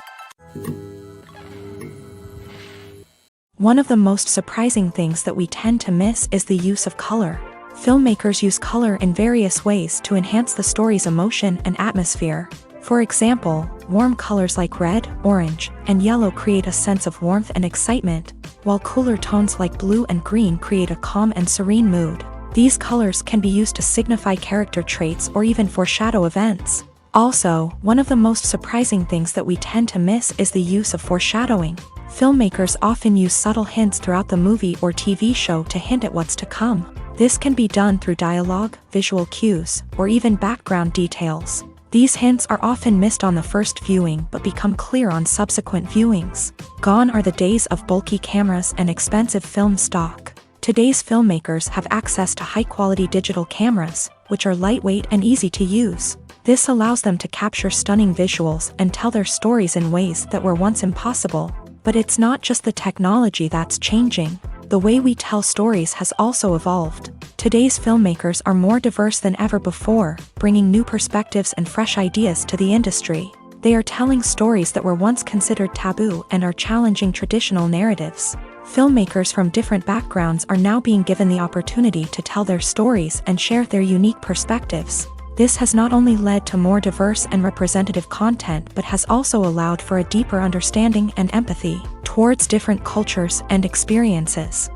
One of the most surprising things that we tend to miss is the use of color. Filmmakers use color in various ways to enhance the story's emotion and atmosphere. For example, warm colors like red, orange, and yellow create a sense of warmth and excitement, while cooler tones like blue and green create a calm and serene mood. These colors can be used to signify character traits or even foreshadow events. Also, one of the most surprising things that we tend to miss is the use of foreshadowing. Filmmakers often use subtle hints throughout the movie or TV show to hint at what's to come. This can be done through dialogue, visual cues, or even background details. These hints are often missed on the first viewing but become clear on subsequent viewings. Gone are the days of bulky cameras and expensive film stock. Today's filmmakers have access to high-quality digital cameras, which are lightweight and easy to use. This allows them to capture stunning visuals and tell their stories in ways that were once impossible. But it's not just the technology that's changing. The way we tell stories has also evolved. Today's filmmakers are more diverse than ever before, bringing new perspectives and fresh ideas to the industry. They are telling stories that were once considered taboo and are challenging traditional narratives. Filmmakers from different backgrounds are now being given the opportunity to tell their stories and share their unique perspectives. This has not only led to more diverse and representative content but has also allowed for a deeper understanding and empathy towards different cultures and experiences.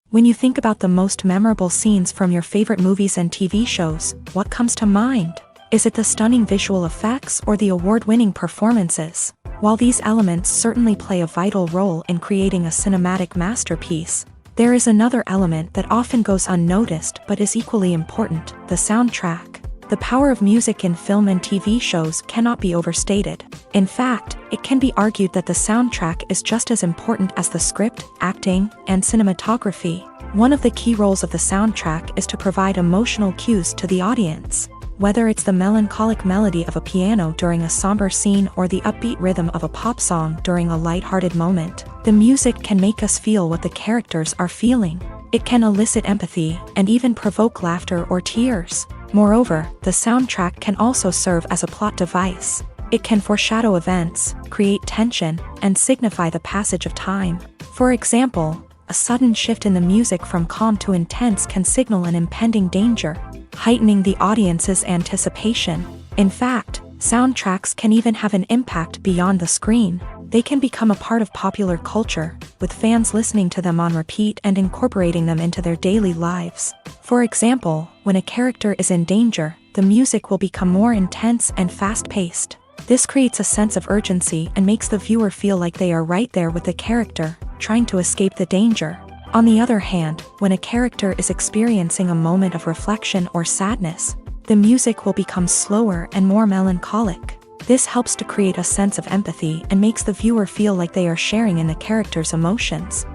When you think about the most memorable scenes from your favorite movies and TV shows, what comes to mind? Is it the stunning visual effects or the award-winning performances? While these elements certainly play a vital role in creating a cinematic masterpiece, there is another element that often goes unnoticed but is equally important: the soundtrack. The power of music in film and TV shows cannot be overstated. In fact, it can be argued that the soundtrack is just as important as the script, acting, and cinematography. One of the key roles of the soundtrack is to provide emotional cues to the audience. Whether it's the melancholic melody of a piano during a somber scene or the upbeat rhythm of a pop song during a lighthearted moment, the music can make us feel what the characters are feeling. It can elicit empathy and even provoke laughter or tears. Moreover, the soundtrack can also serve as a plot device. It can foreshadow events, create tension, and signify the passage of time. For example, a sudden shift in the music from calm to intense can signal an impending danger, heightening the audience's anticipation. In fact, soundtracks can even have an impact beyond the screen. They can become a part of popular culture, with fans listening to them on repeat and incorporating them into their daily lives. For example, when a character is in danger, the music will become more intense and fast-paced. This creates a sense of urgency and makes the viewer feel like they are right there with the character, trying to escape the danger. On the other hand, when a character is experiencing a moment of reflection or sadness, the music will become slower and more melancholic. This helps to create a sense of empathy and makes the viewer feel like they are sharing in the character's emotions.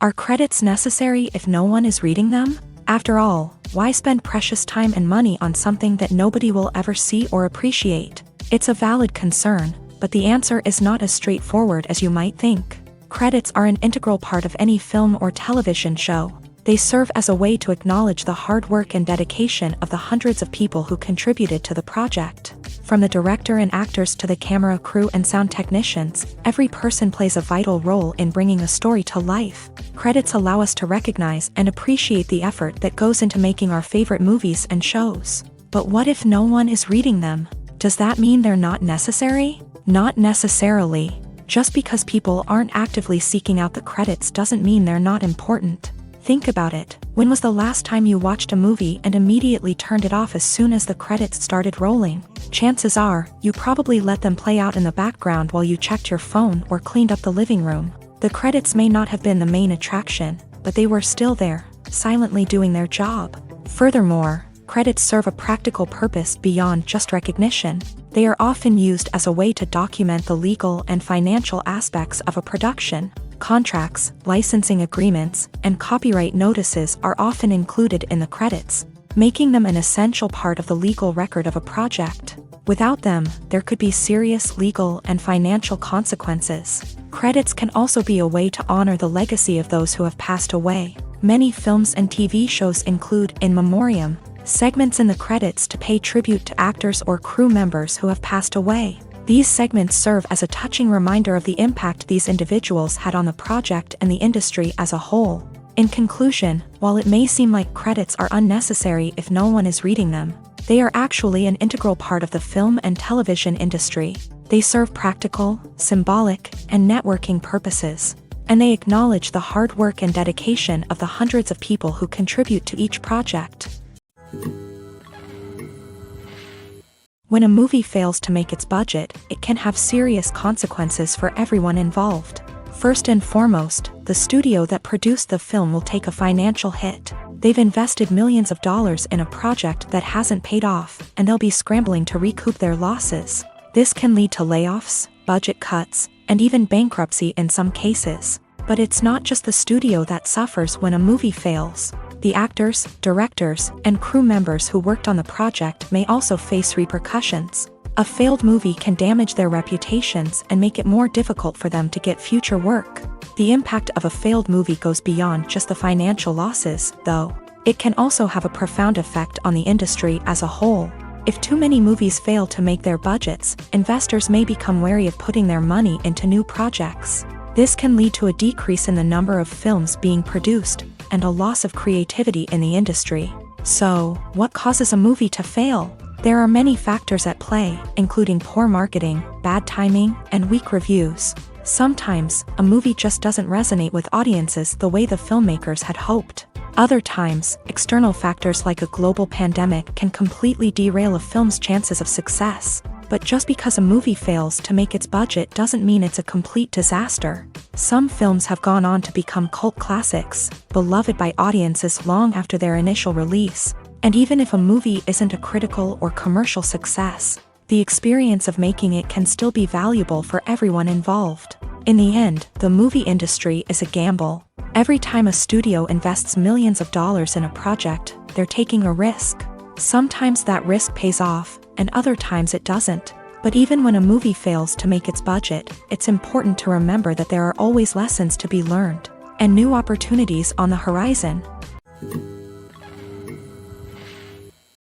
Are credits necessary if no one is reading them? After all, why spend precious time and money on something that nobody will ever see or appreciate? It's a valid concern, but the answer is not as straightforward as you might think. Credits are an integral part of any film or television show. They serve as a way to acknowledge the hard work and dedication of the hundreds of people who contributed to the project. From the director and actors to the camera crew and sound technicians, every person plays a vital role in bringing a story to life. Credits allow us to recognize and appreciate the effort that goes into making our favorite movies and shows. But what if no one is reading them? Does that mean they're not necessary? Not necessarily. Just because people aren't actively seeking out the credits doesn't mean they're not important. Think about it. When was the last time you watched a movie and immediately turned it off as soon as the credits started rolling? Chances are, you probably let them play out in the background while you checked your phone or cleaned up the living room. The credits may not have been the main attraction, but they were still there, silently doing their job. Furthermore, credits serve a practical purpose beyond just recognition. They are often used as a way to document the legal and financial aspects of a production. Contracts, licensing agreements, and copyright notices are often included in the credits, making them an essential part of the legal record of a project. Without them, there could be serious legal and financial consequences. Credits can also be a way to honor the legacy of those who have passed away. Many films and TV shows include in memoriam segments in the credits to pay tribute to actors or crew members who have passed away. These segments serve as a touching reminder of the impact these individuals had on the project and the industry as a whole. In conclusion, while it may seem like credits are unnecessary if no one is reading them, they are actually an integral part of the film and television industry. They serve practical, symbolic, and networking purposes, and they acknowledge the hard work and dedication of the hundreds of people who contribute to each project. When a movie fails to make its budget, it can have serious consequences for everyone involved. First and foremost, the studio that produced the film will take a financial hit. They've invested millions of dollars in a project that hasn't paid off, and they'll be scrambling to recoup their losses. This can lead to layoffs, budget cuts, and even bankruptcy in some cases. But it's not just the studio that suffers when a movie fails. The actors, directors, and crew members who worked on the project may also face repercussions. A failed movie can damage their reputations and make it more difficult for them to get future work. The impact of a failed movie goes beyond just the financial losses, though. It can also have a profound effect on the industry as a whole. If too many movies fail to make their budgets, investors may become wary of putting their money into new projects. This can lead to a decrease in the number of films being produced, and a loss of creativity in the industry. So, what causes a movie to fail? There are many factors at play, including poor marketing, bad timing, and weak reviews. Sometimes, a movie just doesn't resonate with audiences the way the filmmakers had hoped. Other times, external factors like a global pandemic can completely derail a film's chances of success. But just because a movie fails to make its budget doesn't mean it's a complete disaster. Some films have gone on to become cult classics, beloved by audiences long after their initial release. And even if a movie isn't a critical or commercial success, the experience of making it can still be valuable for everyone involved. In the end, the movie industry is a gamble. Every time a studio invests millions of dollars in a project, they're taking a risk. Sometimes that risk pays off, and other times it doesn't. But even when a movie fails to make its budget, it's important to remember that there are always lessons to be learned, and new opportunities on the horizon.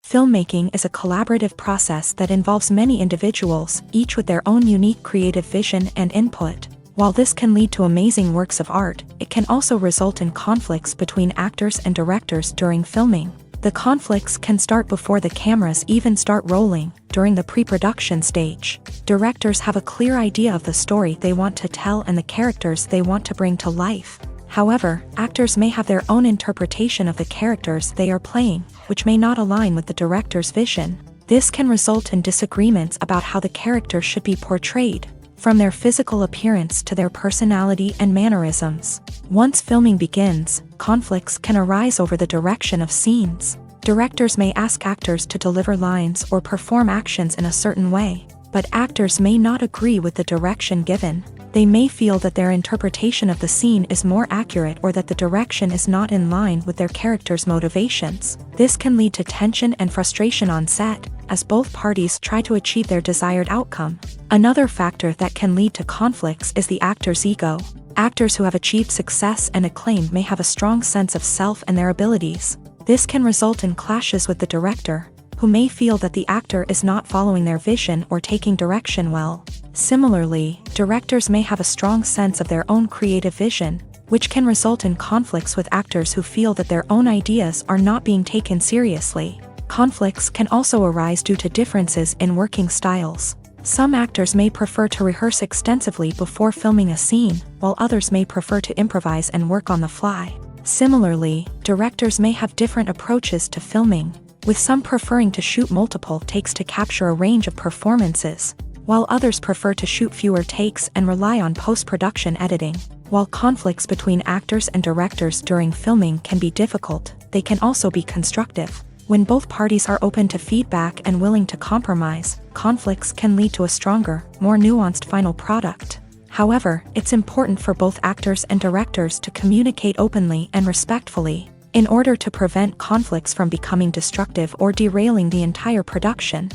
Filmmaking is a collaborative process that involves many individuals, each with their own unique creative vision and input. While this can lead to amazing works of art, it can also result in conflicts between actors and directors during filming. The conflicts can start before the cameras even start rolling, during the pre-production stage. Directors have a clear idea of the story they want to tell and the characters they want to bring to life. However, actors may have their own interpretation of the characters they are playing, which may not align with the director's vision. This can result in disagreements about how the character should be portrayed, from their physical appearance to their personality and mannerisms. Once filming begins, conflicts can arise over the direction of scenes. Directors may ask actors to deliver lines or perform actions in a certain way, but actors may not agree with the direction given. They may feel that their interpretation of the scene is more accurate or that the direction is not in line with their character's motivations. This can lead to tension and frustration on set, as both parties try to achieve their desired outcome. Another factor that can lead to conflicts is the actor's ego. Actors who have achieved success and acclaim may have a strong sense of self and their abilities. This can result in clashes with the director, who may feel that the actor is not following their vision or taking direction well. Similarly, directors may have a strong sense of their own creative vision, which can result in conflicts with actors who feel that their own ideas are not being taken seriously. Conflicts can also arise due to differences in working styles. Some actors may prefer to rehearse extensively before filming a scene, while others may prefer to improvise and work on the fly. Similarly, directors may have different approaches to filming, with some preferring to shoot multiple takes to capture a range of performances, while others prefer to shoot fewer takes and rely on post-production editing. While conflicts between actors and directors during filming can be difficult, they can also be constructive. When both parties are open to feedback and willing to compromise, conflicts can lead to a stronger, more nuanced final product. However, it's important for both actors and directors to communicate openly and respectfully, in order to prevent conflicts from becoming destructive or derailing the entire production.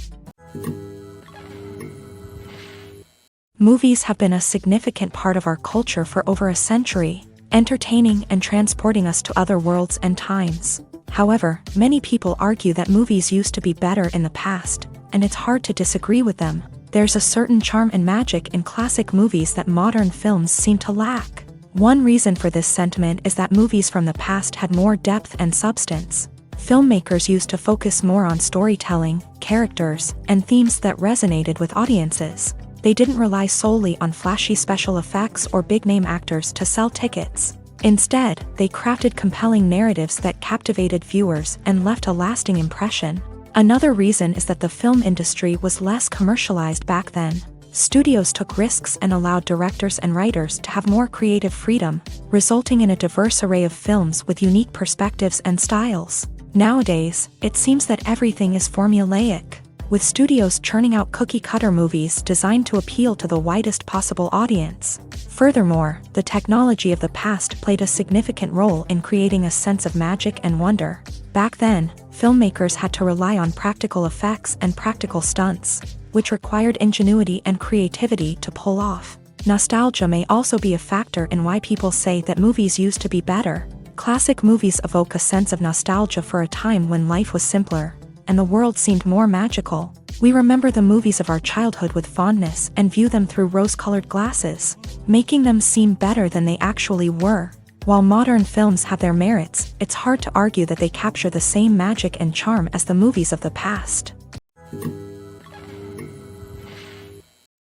Movies have been a significant part of our culture for over a century, entertaining and transporting us to other worlds and times. However, many people argue that movies used to be better in the past, and it's hard to disagree with them. There's a certain charm and magic in classic movies that modern films seem to lack. One reason for this sentiment is that movies from the past had more depth and substance. Filmmakers used to focus more on storytelling, characters, and themes that resonated with audiences. They didn't rely solely on flashy special effects or big-name actors to sell tickets. Instead, they crafted compelling narratives that captivated viewers and left a lasting impression. Another reason is that the film industry was less commercialized back then. Studios took risks and allowed directors and writers to have more creative freedom, resulting in a diverse array of films with unique perspectives and styles. Nowadays, it seems that everything is formulaic, with studios churning out cookie-cutter movies designed to appeal to the widest possible audience. Furthermore, the technology of the past played a significant role in creating a sense of magic and wonder. Back then, filmmakers had to rely on practical effects and practical stunts, which required ingenuity and creativity to pull off. Nostalgia may also be a factor in why people say that movies used to be better. Classic movies evoke a sense of nostalgia for a time when life was simpler, and the world seemed more magical. We remember the movies of our childhood with fondness and view them through rose-colored glasses, making them seem better than they actually were. While modern films have their merits, it's hard to argue that they capture the same magic and charm as the movies of the past.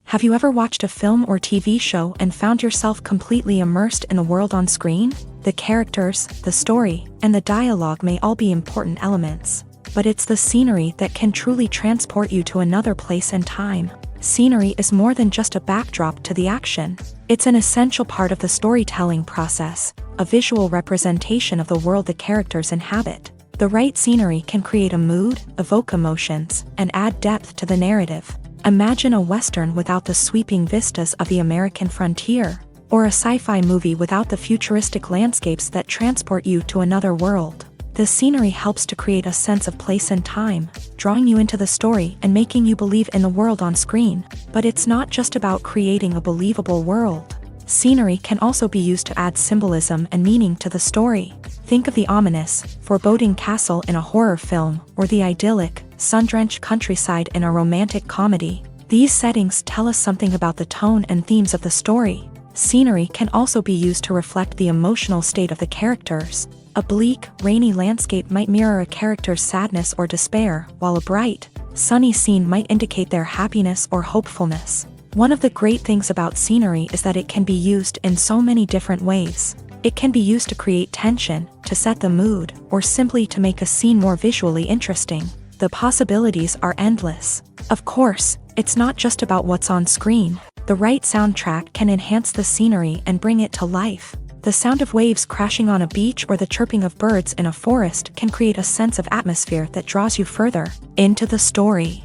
Have you ever watched a film or TV show and found yourself completely immersed in the world on screen? The characters, the story, and the dialogue may all be important elements, but it's the scenery that can truly transport you to another place and time. Scenery is more than just a backdrop to the action. It's an essential part of the storytelling process, a visual representation of the world the characters inhabit. The right scenery can create a mood, evoke emotions, and add depth to the narrative. Imagine a Western without the sweeping vistas of the American frontier, or a sci-fi movie without the futuristic landscapes that transport you to another world. The scenery helps to create a sense of place and time, drawing you into the story and making you believe in the world on screen. But it's not just about creating a believable world. Scenery can also be used to add symbolism and meaning to the story. Think of the ominous, foreboding castle in a horror film, or the idyllic, sun-drenched countryside in a romantic comedy. These settings tell us something about the tone and themes of the story. Scenery can also be used to reflect the emotional state of the characters. A bleak, rainy landscape might mirror a character's sadness or despair, while a bright, sunny scene might indicate their happiness or hopefulness. One of the great things about scenery is that it can be used in so many different ways. It can be used to create tension, to set the mood, or simply to make a scene more visually interesting. The possibilities are endless. Of course, it's not just about what's on screen. The right soundtrack can enhance the scenery and bring it to life. The sound of waves crashing on a beach or the chirping of birds in a forest can create a sense of atmosphere that draws you further into the story.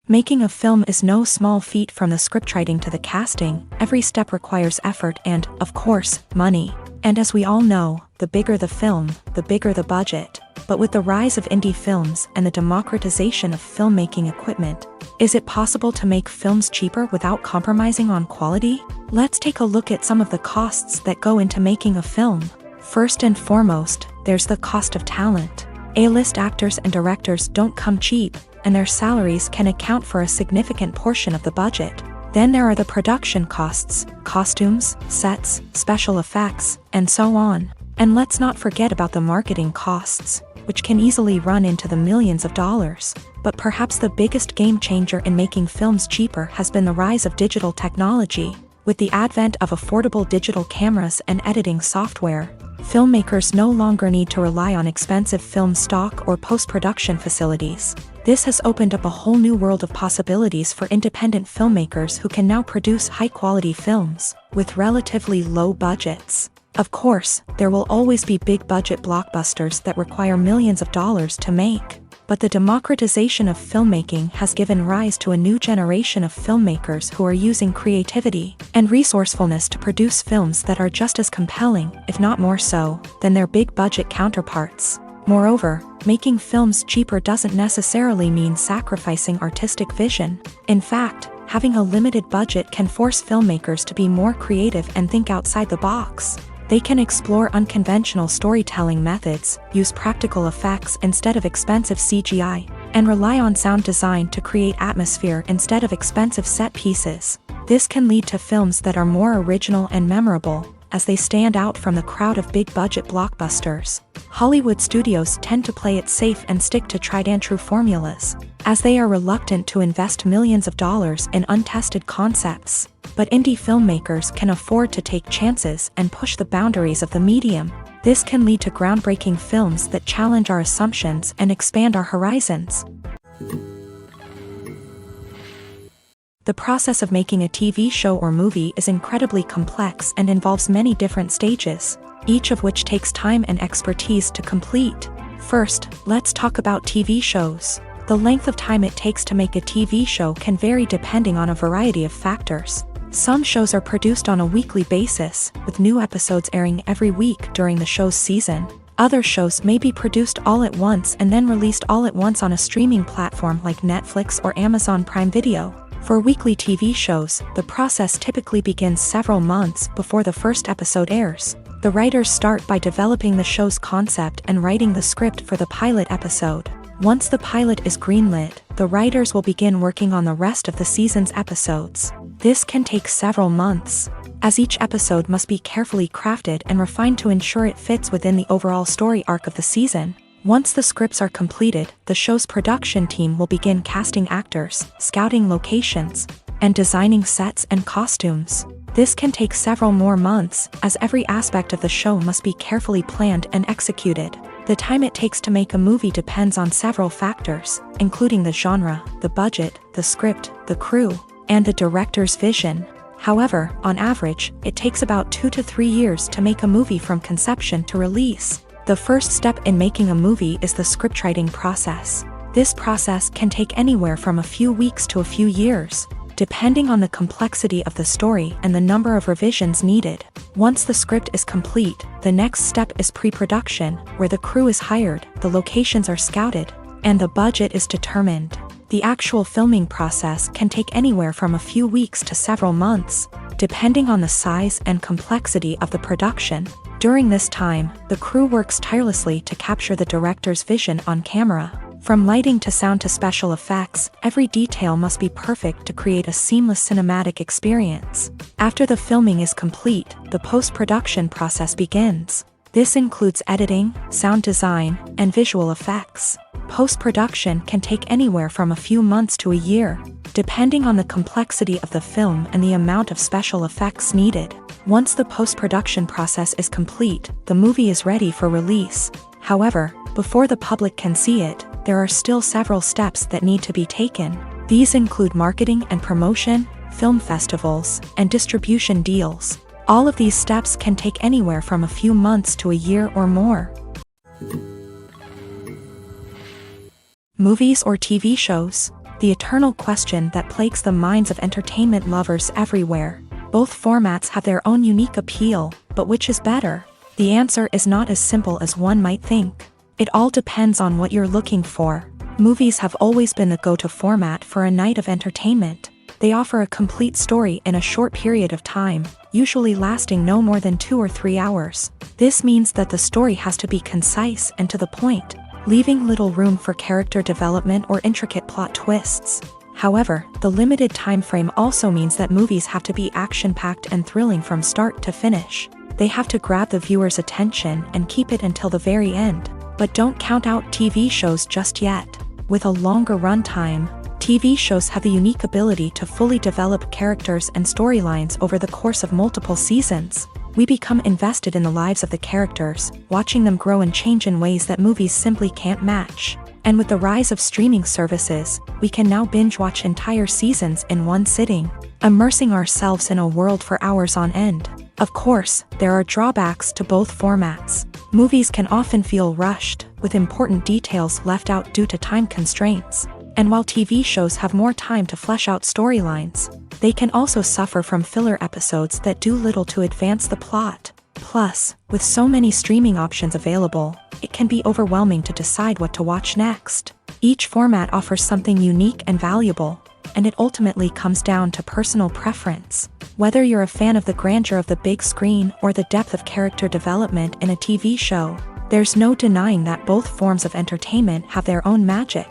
Making a film is no small feat. From the scriptwriting to the casting, every step requires effort and, of course, money. And as we all know, the bigger the film, the bigger the budget. But with the rise of indie films and the democratization of filmmaking equipment, is it possible to make films cheaper without compromising on quality? Let's take a look at some of the costs that go into making a film. First and foremost, there's the cost of talent. A-list actors and directors don't come cheap, and their salaries can account for a significant portion of the budget. Then there are the production costs, costumes, sets, special effects, and so on. And let's not forget about the marketing costs, which can easily run into the millions of dollars. But perhaps the biggest game changer in making films cheaper has been the rise of digital technology. With the advent of affordable digital cameras and editing software, filmmakers no longer need to rely on expensive film stock or post-production facilities. This has opened up a whole new world of possibilities for independent filmmakers who can now produce high-quality films with relatively low budgets. Of course, there will always be big-budget blockbusters that require millions of dollars to make. But the democratization of filmmaking has given rise to a new generation of filmmakers who are using creativity and resourcefulness to produce films that are just as compelling, if not more so, than their big-budget counterparts. Moreover, making films cheaper doesn't necessarily mean sacrificing artistic vision. In fact, having a limited budget can force filmmakers to be more creative and think outside the box. They can explore unconventional storytelling methods, use practical effects instead of expensive CGI, and rely on sound design to create atmosphere instead of expensive set pieces. This can lead to films that are more original and memorable, as they stand out from the crowd of big-budget blockbusters. Hollywood studios tend to play it safe and stick to tried-and-true formulas, as they are reluctant to invest millions of dollars in untested concepts. But indie filmmakers can afford to take chances and push the boundaries of the medium. This can lead to groundbreaking films that challenge our assumptions and expand our horizons. The process of making a TV show or movie is incredibly complex and involves many different stages, each of which takes time and expertise to complete. First, let's talk about TV shows. The length of time it takes to make a TV show can vary depending on a variety of factors. Some shows are produced on a weekly basis, with new episodes airing every week during the show's season. Other shows may be produced all at once and then released all at once on a streaming platform like Netflix or Amazon Prime Video. For weekly TV shows, the process typically begins several months before the first episode airs. The writers start by developing the show's concept and writing the script for the pilot episode. Once the pilot is greenlit, the writers will begin working on the rest of the season's episodes. This can take several months, as each episode must be carefully crafted and refined to ensure it fits within the overall story arc of the season. Once the scripts are completed, the show's production team will begin casting actors, scouting locations, and designing sets and costumes. This can take several more months, as every aspect of the show must be carefully planned and executed. The time it takes to make a movie depends on several factors, including the genre, the budget, the script, the crew, and the director's vision. However, on average, it takes about 2 to 3 years to make a movie from conception to release. The first step in making a movie is the scriptwriting process. This process can take anywhere from a few weeks to a few years, depending on the complexity of the story and the number of revisions needed. Once the script is complete, the next step is pre-production, where the crew is hired, the locations are scouted, and the budget is determined. The actual filming process can take anywhere from a few weeks to several months, depending on the size and complexity of the production. During this time, the crew works tirelessly to capture the director's vision on camera. From lighting to sound to special effects, every detail must be perfect to create a seamless cinematic experience. After the filming is complete, the post-production process begins. This includes editing, sound design, and visual effects. Post-production can take anywhere from a few months to a year, depending on the complexity of the film and the amount of special effects needed. Once the post-production process is complete, the movie is ready for release. However, before the public can see it, there are still several steps that need to be taken. These include marketing and promotion, film festivals, and distribution deals. All of these steps can take anywhere from a few months to a year or more. Movies or TV shows? The eternal question that plagues the minds of entertainment lovers everywhere. Both formats have their own unique appeal, but which is better? The answer is not as simple as one might think. It all depends on what you're looking for. Movies have always been the go-to format for a night of entertainment. They offer a complete story in a short period of time, usually lasting no more than 2 or 3 hours. This means that the story has to be concise and to the point, leaving little room for character development or intricate plot twists. However, the limited time frame also means that movies have to be action-packed and thrilling from start to finish. They have to grab the viewer's attention and keep it until the very end. But don't count out TV shows just yet. With a longer runtime, TV shows have the unique ability to fully develop characters and storylines over the course of multiple seasons. We become invested in the lives of the characters, watching them grow and change in ways that movies simply can't match. And with the rise of streaming services, we can now binge-watch entire seasons in one sitting, immersing ourselves in a world for hours on end. Of course, there are drawbacks to both formats. Movies can often feel rushed, with important details left out due to time constraints. And while TV shows have more time to flesh out storylines, they can also suffer from filler episodes that do little to advance the plot. Plus, with so many streaming options available, it can be overwhelming to decide what to watch next. Each format offers something unique and valuable, and it ultimately comes down to personal preference. Whether you're a fan of the grandeur of the big screen or the depth of character development in a TV show, there's no denying that both forms of entertainment have their own magic.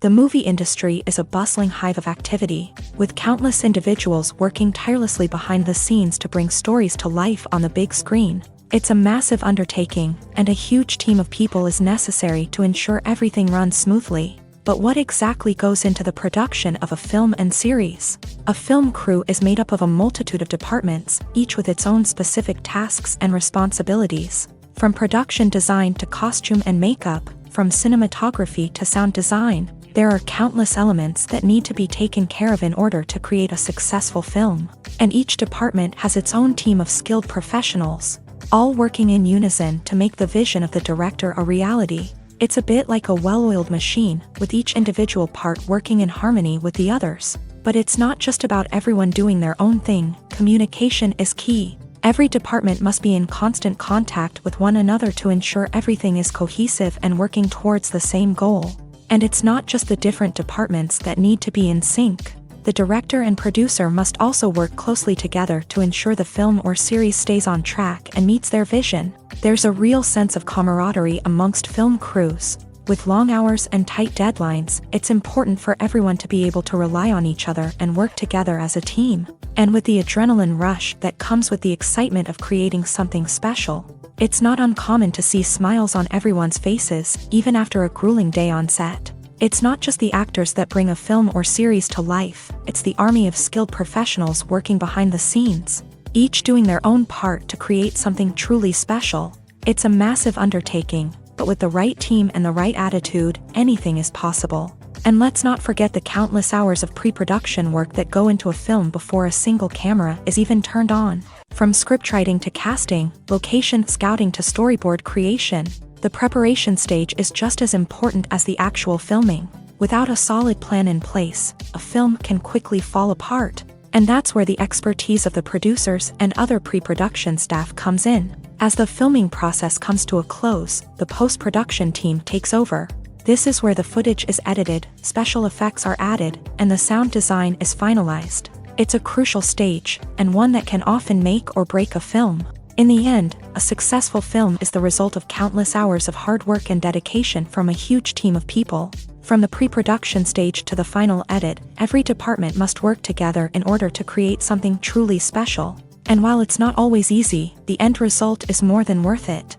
The movie industry is a bustling hive of activity, with countless individuals working tirelessly behind the scenes to bring stories to life on the big screen. It's a massive undertaking, and a huge team of people is necessary to ensure everything runs smoothly. But what exactly goes into the production of a film and series? A film crew is made up of a multitude of departments, each with its own specific tasks and responsibilities. From production design to costume and makeup, from cinematography to sound design, there are countless elements that need to be taken care of in order to create a successful film. And each department has its own team of skilled professionals, all working in unison to make the vision of the director a reality. It's a bit like a well-oiled machine, with each individual part working in harmony with the others. But it's not just about everyone doing their own thing. Communication is key. Every department must be in constant contact with one another to ensure everything is cohesive and working towards the same goal. And it's not just the different departments that need to be in sync. The director and producer must also work closely together to ensure the film or series stays on track and meets their vision. There's a real sense of camaraderie amongst film crews. With long hours and tight deadlines, it's important for everyone to be able to rely on each other and work together as a team. And with the adrenaline rush that comes with the excitement of creating something special, it's not uncommon to see smiles on everyone's faces, even after a grueling day on set. It's not just the actors that bring a film or series to life, it's the army of skilled professionals working behind the scenes, each doing their own part to create something truly special. It's a massive undertaking, but with the right team and the right attitude, anything is possible. And let's not forget the countless hours of pre-production work that go into a film before a single camera is even turned on. From scriptwriting to casting, location scouting to storyboard creation, the preparation stage is just as important as the actual filming. Without a solid plan in place, a film can quickly fall apart. And that's where the expertise of the producers and other pre-production staff comes in. As the filming process comes to a close, the post-production team takes over. This is where the footage is edited, special effects are added, and the sound design is finalized. It's a crucial stage, and one that can often make or break a film. In the end, a successful film is the result of countless hours of hard work and dedication from a huge team of people. From the pre-production stage to the final edit, every department must work together in order to create something truly special. And while it's not always easy, the end result is more than worth it.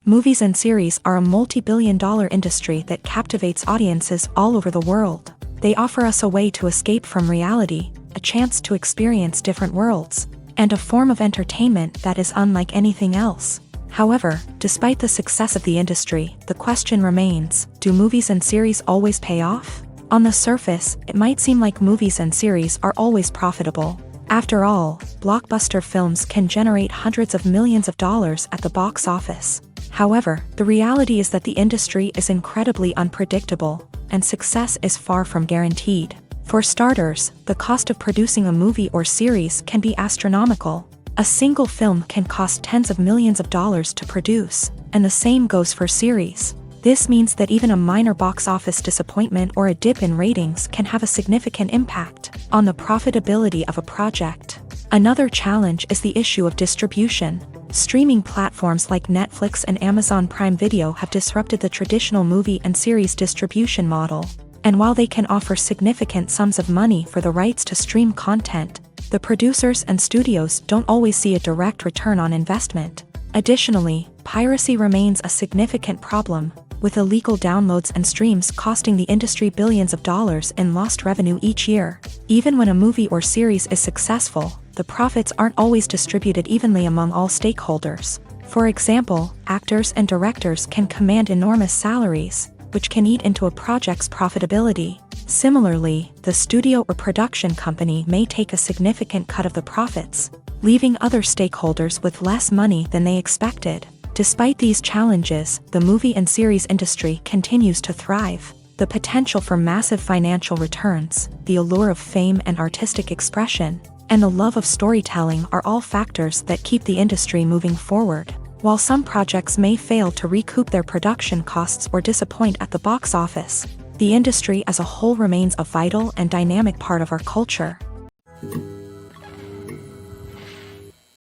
Movies and series are a multi-billion-dollar industry that captivates audiences all over the world. They offer us a way to escape from reality, a chance to experience different worlds, and a form of entertainment that is unlike anything else. However, despite the success of the industry, the question remains, do movies and series always pay off? On the surface, it might seem like movies and series are always profitable. After all, blockbuster films can generate hundreds of millions of dollars at the box office. However, the reality is that the industry is incredibly unpredictable, and success is far from guaranteed. For starters, the cost of producing a movie or series can be astronomical. A single film can cost tens of millions of dollars to produce, and the same goes for series. This means that even a minor box office disappointment or a dip in ratings can have a significant impact on the profitability of a project. Another challenge is the issue of distribution. Streaming platforms like Netflix and Amazon Prime Video have disrupted the traditional movie and series distribution model. And while they can offer significant sums of money for the rights to stream content, the producers and studios don't always see a direct return on investment. Additionally, piracy remains a significant problem, with illegal downloads and streams costing the industry billions of dollars in lost revenue each year. Even when a movie or series is successful, the profits aren't always distributed evenly among all stakeholders. For example, actors and directors can command enormous salaries, which can eat into a project's profitability. Similarly, the studio or production company may take a significant cut of the profits, leaving other stakeholders with less money than they expected. Despite these challenges, the movie and series industry continues to thrive. The potential for massive financial returns, the allure of fame and artistic expression, and the love of storytelling are all factors that keep the industry moving forward. While some projects may fail to recoup their production costs or disappoint at the box office, the industry as a whole remains a vital and dynamic part of our culture.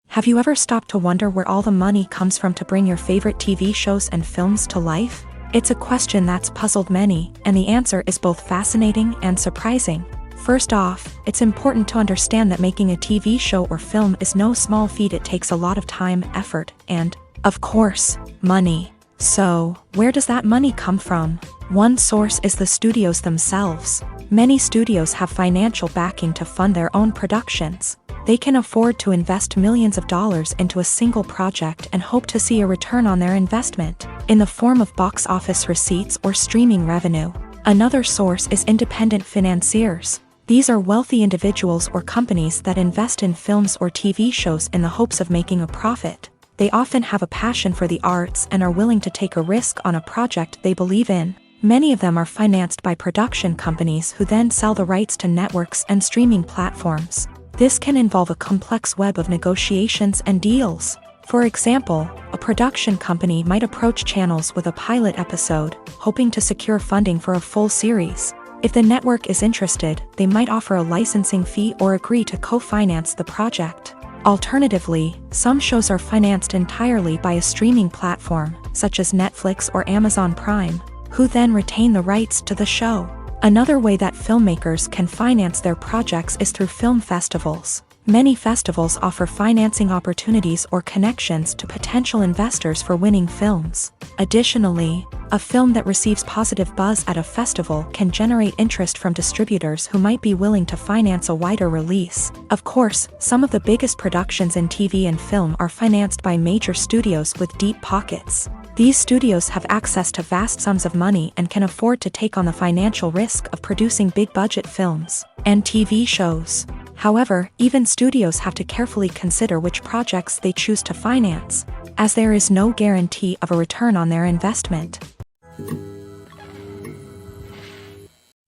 Have you ever stopped to wonder where all the money comes from to bring your favorite TV shows and films to life? It's a question that's puzzled many, and the answer is both fascinating and surprising. First off, it's important to understand that making a TV show or film is no small feat. It takes a lot of time, effort, and, of course, money. So, where does that money come from? One source is the studios themselves. Many studios have financial backing to fund their own productions. They can afford to invest millions of dollars into a single project and hope to see a return on their investment, in the form of box office receipts or streaming revenue. Another source is independent financiers. These are wealthy individuals or companies that invest in films or TV shows in the hopes of making a profit. They often have a passion for the arts and are willing to take a risk on a project they believe in. Many of them are financed by production companies who then sell the rights to networks and streaming platforms. This can involve a complex web of negotiations and deals. For example, a production company might approach channels with a pilot episode, hoping to secure funding for a full series. If the network is interested, they might offer a licensing fee or agree to co-finance the project. Alternatively, some shows are financed entirely by a streaming platform, such as Netflix or Amazon Prime, who then retain the rights to the show. Another way that filmmakers can finance their projects is through film festivals. Many festivals offer financing opportunities or connections to potential investors for winning films. Additionally, a film that receives positive buzz at a festival can generate interest from distributors who might be willing to finance a wider release. Of course, some of the biggest productions in TV and film are financed by major studios with deep pockets. These studios have access to vast sums of money and can afford to take on the financial risk of producing big-budget films and TV shows. However, even studios have to carefully consider which projects they choose to finance, as there is no guarantee of a return on their investment.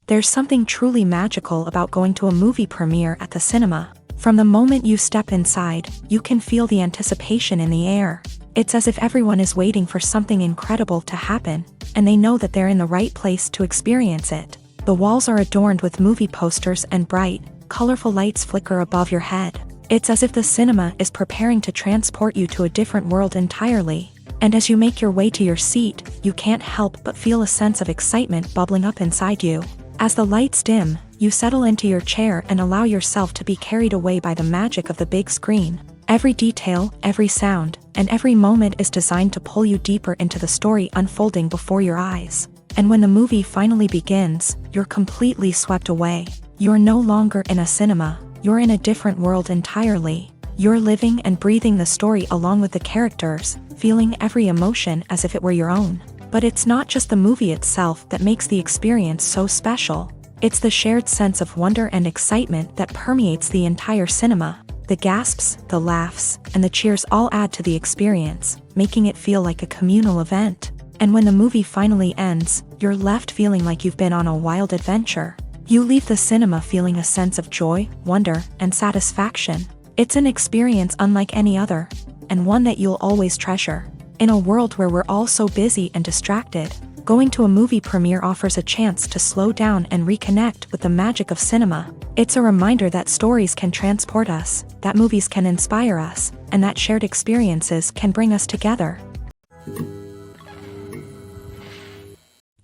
There's something truly magical about going to a movie premiere at the cinema. From the moment you step inside, you can feel the anticipation in the air. It's as if everyone is waiting for something incredible to happen, and they know that they're in the right place to experience it. The walls are adorned with movie posters and bright, colorful lights flicker above your head. It's as if the cinema is preparing to transport you to a different world entirely. And as you make your way to your seat, you can't help but feel a sense of excitement bubbling up inside you. As the lights dim, You settle into your chair and allow yourself to be carried away by the magic of the big screen. Every detail, every sound, and every moment is designed to pull you deeper into the story unfolding before your eyes. And when the movie finally begins, you're completely swept away. You're no longer in a cinema, you're in a different world entirely. You're living and breathing the story along with the characters, feeling every emotion as if it were your own. But it's not just the movie itself that makes the experience so special. It's the shared sense of wonder and excitement that permeates the entire cinema. The gasps, the laughs, and the cheers all add to the experience, making it feel like a communal event. And when the movie finally ends, you're left feeling like you've been on a wild adventure. You leave the cinema feeling a sense of joy, wonder, and satisfaction. It's an experience unlike any other, and one that you'll always treasure. In a world where we're all so busy and distracted, going to a movie premiere offers a chance to slow down and reconnect with the magic of cinema. It's a reminder that stories can transport us, that movies can inspire us, and that shared experiences can bring us together.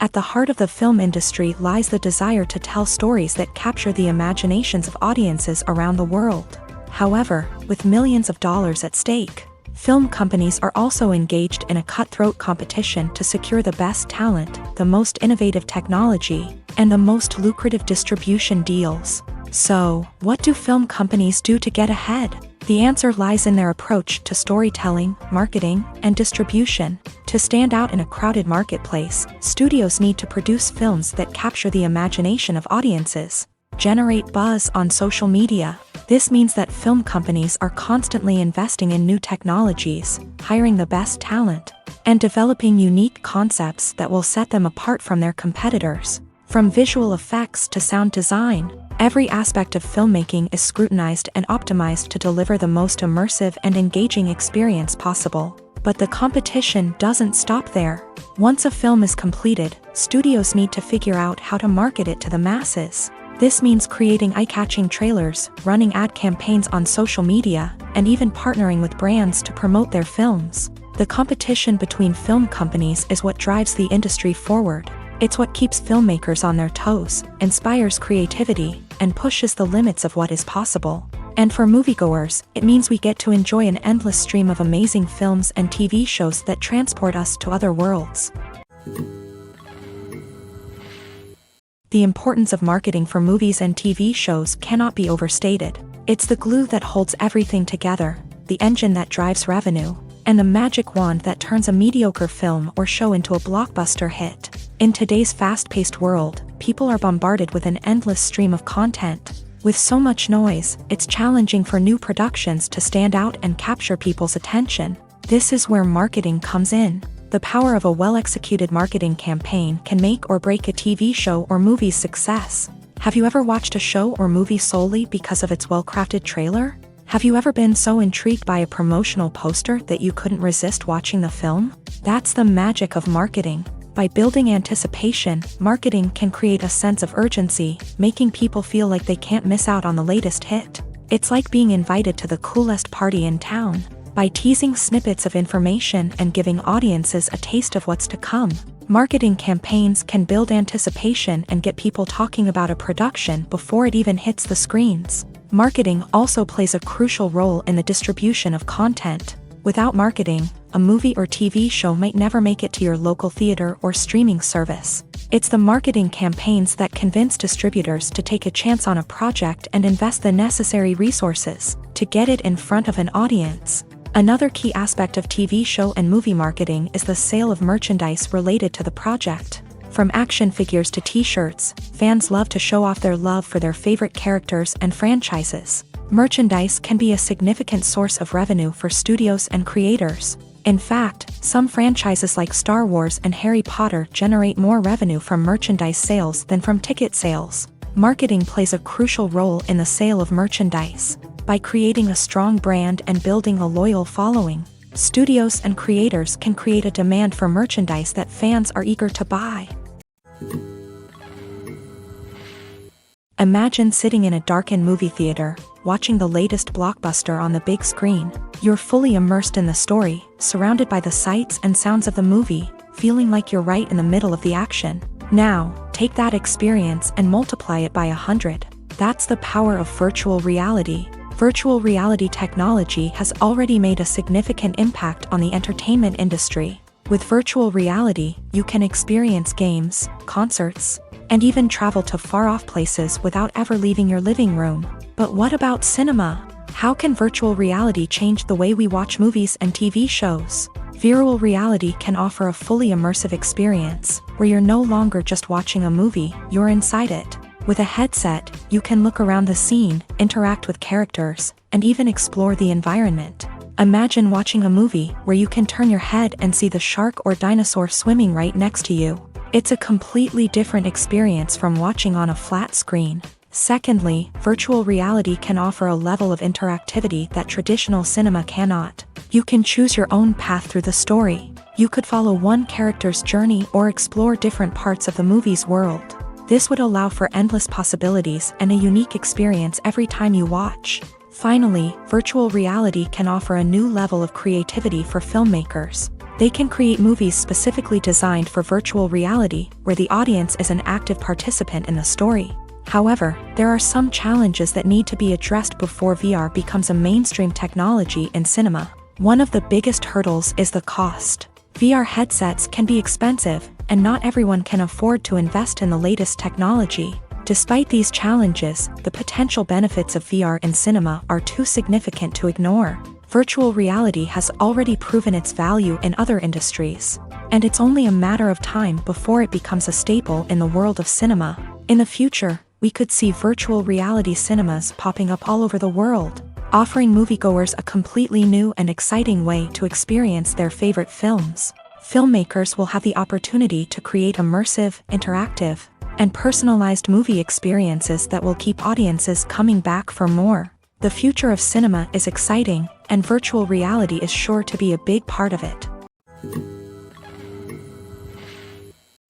At the heart of the film industry lies the desire to tell stories that capture the imaginations of audiences around the world. However, with millions of dollars at stake, film companies are also engaged in a cutthroat competition to secure the best talent, the most innovative technology, and the most lucrative distribution deals. So, what do film companies do to get ahead? The answer lies in their approach to storytelling, marketing, and distribution. To stand out in a crowded marketplace, studios need to produce films that capture the imagination of audiences, generate buzz on social media. This means that film companies are constantly investing in new technologies, hiring the best talent, and developing unique concepts that will set them apart from their competitors. From visual effects to sound design, every aspect of filmmaking is scrutinized and optimized to deliver the most immersive and engaging experience possible. But the competition doesn't stop there. Once a film is completed, studios need to figure out how to market it to the masses. This means creating eye-catching trailers, running ad campaigns on social media, and even partnering with brands to promote their films. The competition between film companies is what drives the industry forward. It's what keeps filmmakers on their toes, inspires creativity, and pushes the limits of what is possible. And for moviegoers, it means we get to enjoy an endless stream of amazing films and TV shows that transport us to other worlds. The importance of marketing for movies and TV shows cannot be overstated. It's the glue that holds everything together, the engine that drives revenue, and the magic wand that turns a mediocre film or show into a blockbuster hit. In today's fast-paced world, people are bombarded with an endless stream of content. With so much noise, it's challenging for new productions to stand out and capture people's attention. This is where marketing comes in. The power of a well-executed marketing campaign can make or break a TV show or movie's success. Have you ever watched a show or movie solely because of its well-crafted trailer? Have you ever been so intrigued by a promotional poster that you couldn't resist watching the film? That's the magic of marketing. By building anticipation, marketing can create a sense of urgency, making people feel like they can't miss out on the latest hit. It's like being invited to the coolest party in town. By teasing snippets of information and giving audiences a taste of what's to come, marketing campaigns can build anticipation and get people talking about a production before it even hits the screens. Marketing also plays a crucial role in the distribution of content. Without marketing, a movie or TV show might never make it to your local theater or streaming service. It's the marketing campaigns that convince distributors to take a chance on a project and invest the necessary resources to get it in front of an audience. Another key aspect of TV show and movie marketing is the sale of merchandise related to the project. From action figures to t-shirts, fans love to show off their love for their favorite characters and franchises. Merchandise can be a significant source of revenue for studios and creators. In fact, some franchises like Star Wars and Harry Potter generate more revenue from merchandise sales than from ticket sales. Marketing plays a crucial role in the sale of merchandise. By creating a strong brand and building a loyal following, studios and creators can create a demand for merchandise that fans are eager to buy. Imagine sitting in a darkened movie theater, watching the latest blockbuster on the big screen. You're fully immersed in the story, surrounded by the sights and sounds of the movie, feeling like you're right in the middle of the action. Now, take that experience and multiply it by 100. That's the power of virtual reality. Virtual reality technology has already made a significant impact on the entertainment industry. With virtual reality, you can experience games, concerts, and even travel to far-off places without ever leaving your living room. But what about cinema? How can virtual reality change the way we watch movies and TV shows? Virtual reality can offer a fully immersive experience, where you're no longer just watching a movie, you're inside it. With a headset, you can look around the scene, interact with characters, and even explore the environment. Imagine watching a movie where you can turn your head and see the shark or dinosaur swimming right next to you. It's a completely different experience from watching on a flat screen. Secondly, virtual reality can offer a level of interactivity that traditional cinema cannot. You can choose your own path through the story. You could follow one character's journey or explore different parts of the movie's world. This would allow for endless possibilities and a unique experience every time you watch. Finally, virtual reality can offer a new level of creativity for filmmakers. They can create movies specifically designed for virtual reality, where the audience is an active participant in the story. However, there are some challenges that need to be addressed before VR becomes a mainstream technology in cinema. One of the biggest hurdles is the cost. VR headsets can be expensive, and not everyone can afford to invest in the latest technology. Despite these challenges, the potential benefits of VR in cinema are too significant to ignore. Virtual reality has already proven its value in other industries, and it's only a matter of time before it becomes a staple in the world of cinema. In the future, we could see virtual reality cinemas popping up all over the world, offering moviegoers a completely new and exciting way to experience their favorite films. Filmmakers will have the opportunity to create immersive, interactive, and personalized movie experiences that will keep audiences coming back for more. The future of cinema is exciting, and virtual reality is sure to be a big part of it.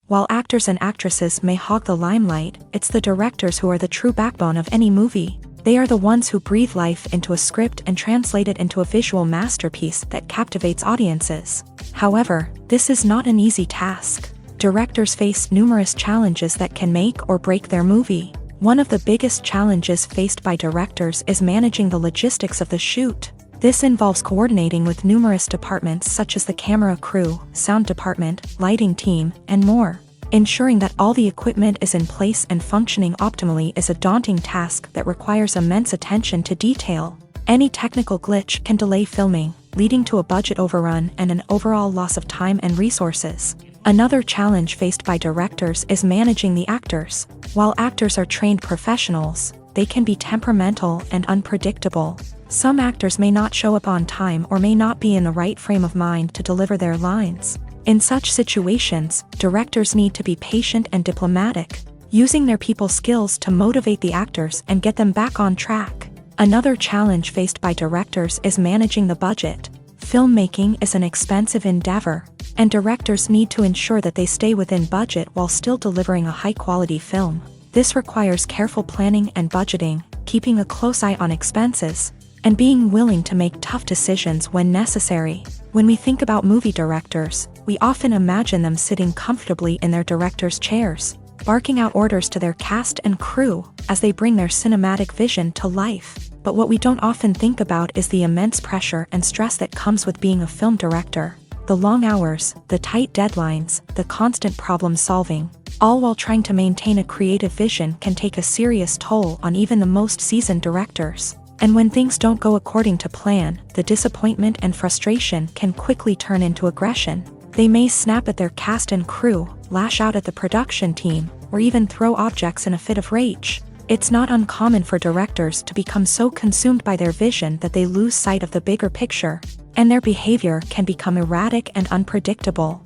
While actors and actresses may hog the limelight, it's the directors who are the true backbone of any movie. They are the ones who breathe life into a script and translate it into a visual masterpiece that captivates audiences. However, this is not an easy task. Directors face numerous challenges that can make or break their movie. One of the biggest challenges faced by directors is managing the logistics of the shoot. This involves coordinating with numerous departments such as the camera crew, sound department, lighting team, and more. Ensuring that all the equipment is in place and functioning optimally is a daunting task that requires immense attention to detail. Any technical glitch can delay filming, leading to a budget overrun and an overall loss of time and resources. Another challenge faced by directors is managing the actors. While actors are trained professionals, they can be temperamental and unpredictable. Some actors may not show up on time or may not be in the right frame of mind to deliver their lines. In such situations, directors need to be patient and diplomatic, using their people skills to motivate the actors and get them back on track. Another challenge faced by directors is managing the budget. Filmmaking is an expensive endeavor, and directors need to ensure that they stay within budget while still delivering a high-quality film. This requires careful planning and budgeting, keeping a close eye on expenses, and being willing to make tough decisions when necessary. When we think about movie directors, we often imagine them sitting comfortably in their director's chairs, barking out orders to their cast and crew as they bring their cinematic vision to life. But what we don't often think about is the immense pressure and stress that comes with being a film director. The long hours, the tight deadlines, the constant problem solving, all while trying to maintain a creative vision can take a serious toll on even the most seasoned directors. And when things don't go according to plan, the disappointment and frustration can quickly turn into aggression. They may snap at their cast and crew, lash out at the production team, or even throw objects in a fit of rage. It's not uncommon for directors to become so consumed by their vision that they lose sight of the bigger picture, and their behavior can become erratic and unpredictable.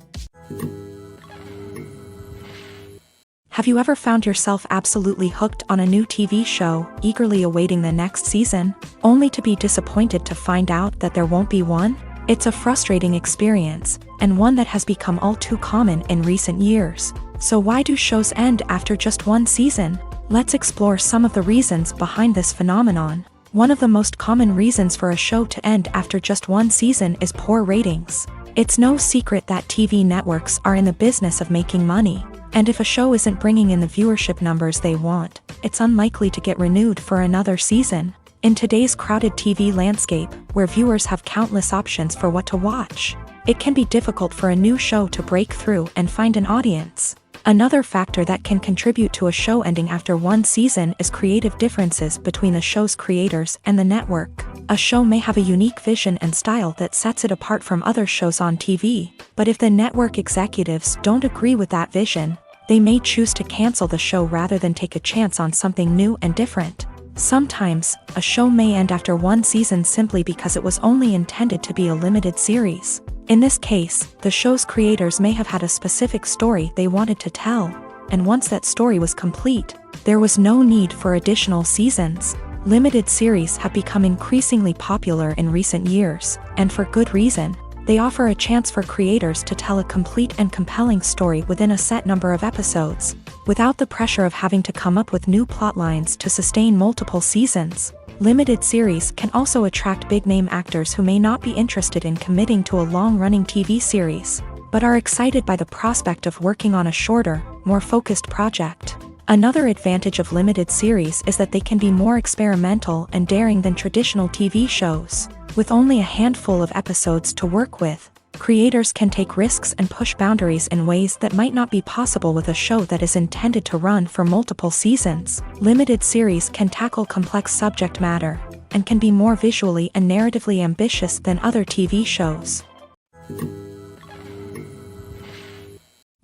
Have you ever found yourself absolutely hooked on a new TV show, eagerly awaiting the next season, only to be disappointed to find out that there won't be one? It's a frustrating experience, and one that has become all too common in recent years. So why do shows end after just one season? Let's explore some of the reasons behind this phenomenon. One of the most common reasons for a show to end after just one season is poor ratings. It's no secret that TV networks are in the business of making money, And if a show isn't bringing in the viewership numbers they want, it's unlikely to get renewed for another season. In today's crowded TV landscape, where viewers have countless options for what to watch, it can be difficult for a new show to break through and find an audience. Another factor that can contribute to a show ending after one season is creative differences between the show's creators and the network. A show may have a unique vision and style that sets it apart from other shows on TV, but if the network executives don't agree with that vision, they may choose to cancel the show rather than take a chance on something new and different. Sometimes, a show may end after one season simply because it was only intended to be a limited series. In this case, the show's creators may have had a specific story they wanted to tell, and once that story was complete, there was no need for additional seasons. Limited series have become increasingly popular in recent years, and for good reason. They offer a chance for creators to tell a complete and compelling story within a set number of episodes, without the pressure of having to come up with new plotlines to sustain multiple seasons. Limited series can also attract big-name actors who may not be interested in committing to a long-running TV series, but are excited by the prospect of working on a shorter, more focused project. Another advantage of limited series is that they can be more experimental and daring than traditional TV shows. With only a handful of episodes to work with, creators can take risks and push boundaries in ways that might not be possible with a show that is intended to run for multiple seasons. Limited series can tackle complex subject matter, and can be more visually and narratively ambitious than other TV shows.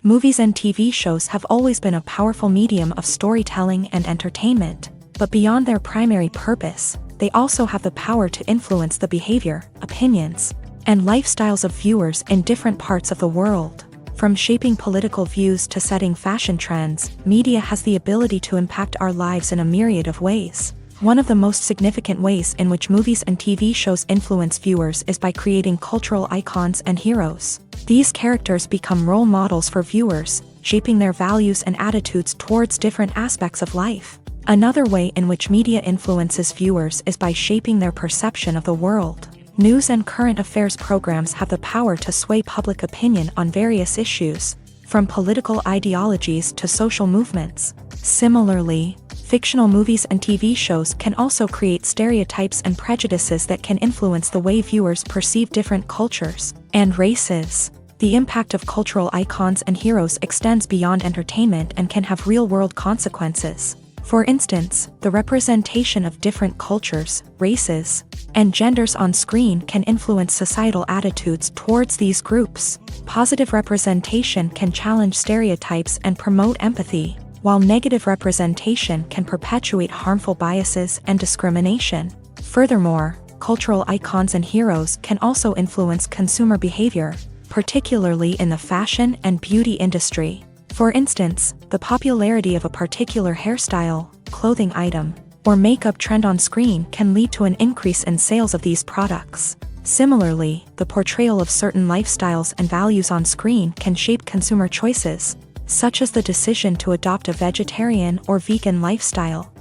Movies and TV shows have always been a powerful medium of storytelling and entertainment, but beyond their primary purpose, they also have the power to influence the behavior, opinions, and lifestyles of viewers in different parts of the world. From shaping political views to setting fashion trends, media has the ability to impact our lives in a myriad of ways. One of the most significant ways in which movies and TV shows influence viewers is by creating cultural icons and heroes. These characters become role models for viewers, shaping their values and attitudes towards different aspects of life. Another way in which media influences viewers is by shaping their perception of the world. News and current affairs programs have the power to sway public opinion on various issues, from political ideologies to social movements. Similarly, fictional movies and TV shows can also create stereotypes and prejudices that can influence the way viewers perceive different cultures and races. The impact of cultural icons and heroes extends beyond entertainment and can have real-world consequences. For instance, the representation of different cultures, races, and genders on screen can influence societal attitudes towards these groups. Positive representation can challenge stereotypes and promote empathy, while negative representation can perpetuate harmful biases and discrimination. Furthermore, cultural icons and heroes can also influence consumer behavior, particularly in the fashion and beauty industry. For instance, the popularity of a particular hairstyle, clothing item, or makeup trend on screen can lead to an increase in sales of these products. Similarly, the portrayal of certain lifestyles and values on screen can shape consumer choices, such as the decision to adopt a vegetarian or vegan lifestyle.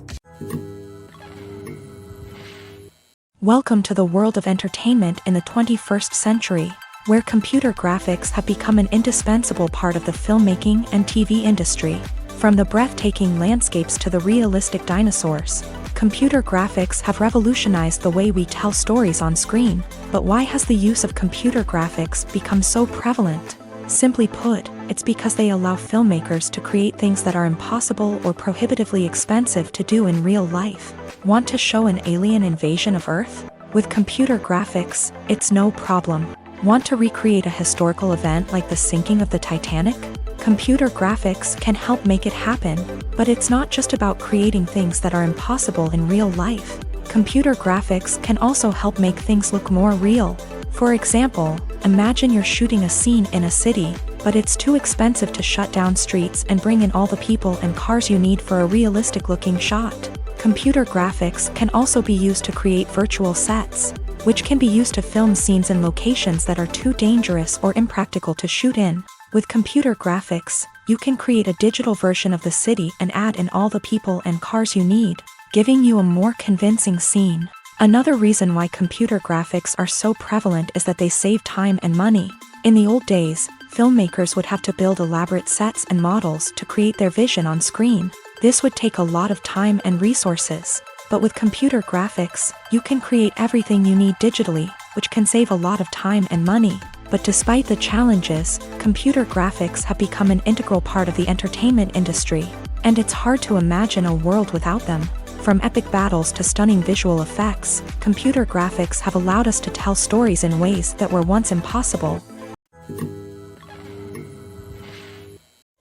Welcome to the world of entertainment in the 21st century, where computer graphics have become an indispensable part of the filmmaking and TV industry. From the breathtaking landscapes to the realistic dinosaurs, computer graphics have revolutionized the way we tell stories on screen. But why has the use of computer graphics become so prevalent? Simply put, it's because they allow filmmakers to create things that are impossible or prohibitively expensive to do in real life. Want to show an alien invasion of Earth? With computer graphics, it's no problem. Want to recreate a historical event like the sinking of the Titanic? Computer graphics can help make it happen, but it's not just about creating things that are impossible in real life. Computer graphics can also help make things look more real. For example, imagine you're shooting a scene in a city, but it's too expensive to shut down streets and bring in all the people and cars you need for a realistic-looking shot. Computer graphics can also be used to create virtual sets, which can be used to film scenes in locations that are too dangerous or impractical to shoot in. With computer graphics, you can create a digital version of the city and add in all the people and cars you need, giving you a more convincing scene. Another reason why computer graphics are so prevalent is that they save time and money. In the old days, filmmakers would have to build elaborate sets and models to create their vision on screen. This would take a lot of time and resources. But with computer graphics, you can create everything you need digitally, which can save a lot of time and money. But despite the challenges, computer graphics have become an integral part of the entertainment industry, and it's hard to imagine a world without them. From epic battles to stunning visual effects, computer graphics have allowed us to tell stories in ways that were once impossible.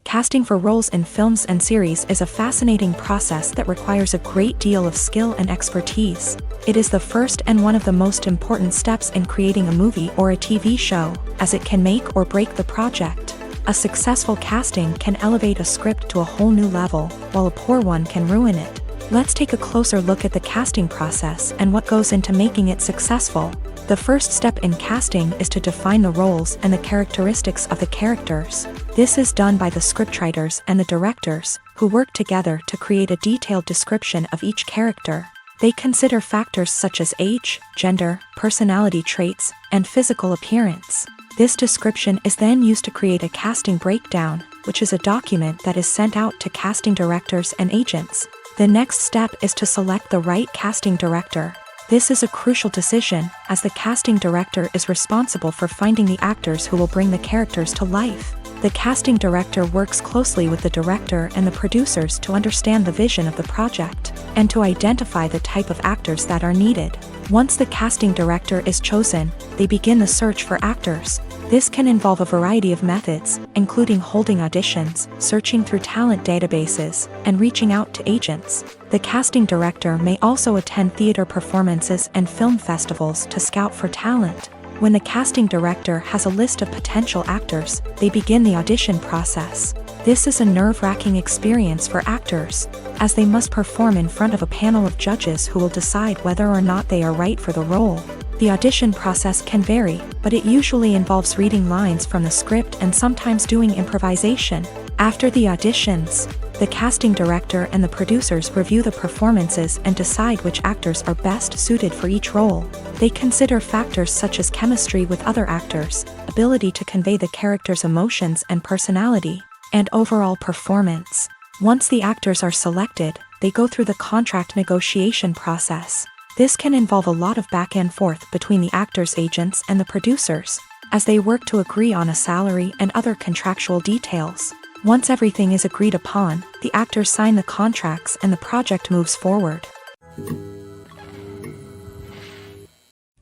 Casting for roles in films and series is a fascinating process that requires a great deal of skill and expertise. It is the first and one of the most important steps in creating a movie or a TV show, as it can make or break the project. A successful casting can elevate a script to a whole new level, while a poor one can ruin it. Let's take a closer look at the casting process and what goes into making it successful. The first step in casting is to define the roles and the characteristics of the characters. This is done by the scriptwriters and the directors, who work together to create a detailed description of each character. They consider factors such as age, gender, personality traits, and physical appearance. This description is then used to create a casting breakdown, which is a document that is sent out to casting directors and agents. The next step is to select the right casting director. This is a crucial decision, as the casting director is responsible for finding the actors who will bring the characters to life. The casting director works closely with the director and the producers to understand the vision of the project, and to identify the type of actors that are needed. Once the casting director is chosen, they begin the search for actors. This can involve a variety of methods, including holding auditions, searching through talent databases, and reaching out to agents. The casting director may also attend theater performances and film festivals to scout for talent. When the casting director has a list of potential actors, they begin the audition process. This is a nerve-wracking experience for actors, as they must perform in front of a panel of judges who will decide whether or not they are right for the role. The audition process can vary, but it usually involves reading lines from the script and sometimes doing improvisation. After the auditions, the casting director and the producers review the performances and decide which actors are best suited for each role. They consider factors such as chemistry with other actors, ability to convey the character's emotions and personality, and overall performance. Once the actors are selected, they go through the contract negotiation process. This can involve a lot of back and forth between the actors' agents and the producers, as they work to agree on a salary and other contractual details. Once everything is agreed upon, the actors sign the contracts and the project moves forward.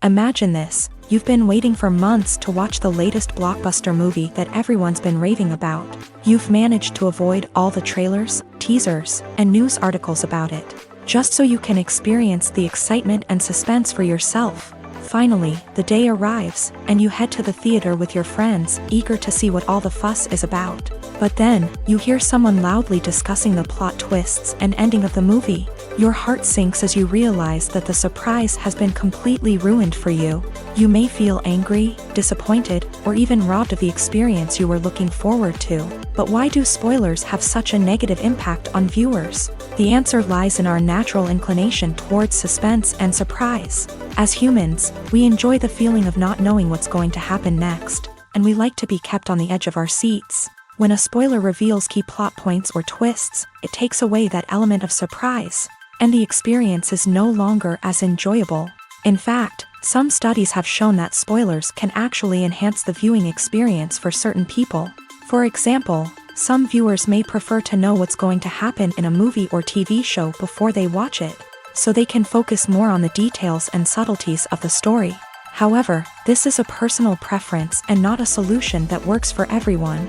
Imagine this: you've been waiting for months to watch the latest blockbuster movie that everyone's been raving about. You've managed to avoid all the trailers, teasers, and news articles about it, just so you can experience the excitement and suspense for yourself. Finally, the day arrives, and you head to the theater with your friends, eager to see what all the fuss is about. But then, you hear someone loudly discussing the plot twists and ending of the movie. Your heart sinks as you realize that the surprise has been completely ruined for you. You may feel angry, disappointed, or even robbed of the experience you were looking forward to. But why do spoilers have such a negative impact on viewers? The answer lies in our natural inclination towards suspense and surprise. As humans, we enjoy the feeling of not knowing what's going to happen next, and we like to be kept on the edge of our seats. When a spoiler reveals key plot points or twists, it takes away that element of surprise, and the experience is no longer as enjoyable. In fact, some studies have shown that spoilers can actually enhance the viewing experience for certain people. For example, some viewers may prefer to know what's going to happen in a movie or TV show before they watch it, so they can focus more on the details and subtleties of the story. However, this is a personal preference and not a solution that works for everyone.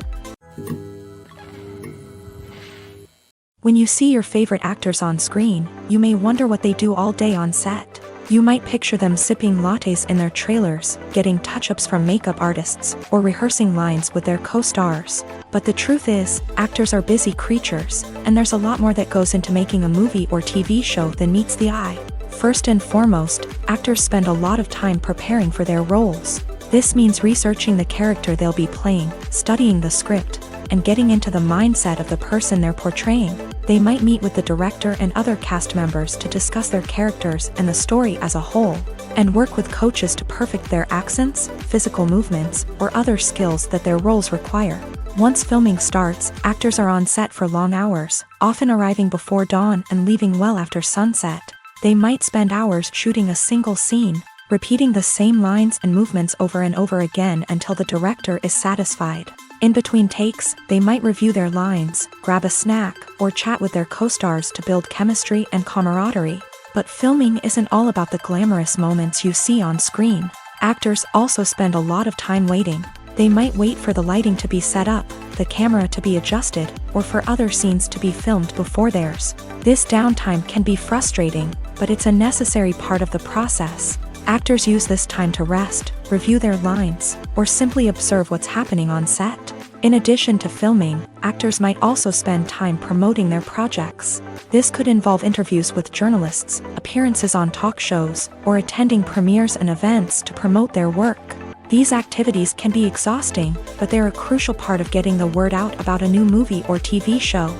When you see your favorite actors on screen, you may wonder what they do all day on set. You might picture them sipping lattes in their trailers, getting touch-ups from makeup artists, or rehearsing lines with their co-stars. But the truth is, actors are busy creatures, and there's a lot more that goes into making a movie or TV show than meets the eye. First and foremost, actors spend a lot of time preparing for their roles. This means researching the character they'll be playing, studying the script, and getting into the mindset of the person they're portraying. They might meet with the director and other cast members to discuss their characters and the story as a whole. and work with coaches to perfect their accents, physical movements, or other skills that their roles require. Once filming starts, actors are on set for long hours, often arriving before dawn and leaving well after sunset. They might spend hours shooting a single scene, repeating the same lines and movements over and over again until the director is satisfied. In between takes, they might review their lines, grab a snack, or chat with their co-stars to build chemistry and camaraderie. But filming isn't all about the glamorous moments you see on screen. Actors also spend a lot of time waiting. They might wait for the lighting to be set up, the camera to be adjusted, or for other scenes to be filmed before theirs. This downtime can be frustrating, but it's a necessary part of the process. Actors use this time to rest, review their lines, or simply observe what's happening on set. In addition to filming, actors might also spend time promoting their projects. This could involve interviews with journalists, appearances on talk shows, or attending premieres and events to promote their work. These activities can be exhausting, but they're a crucial part of getting the word out about a new movie or TV show.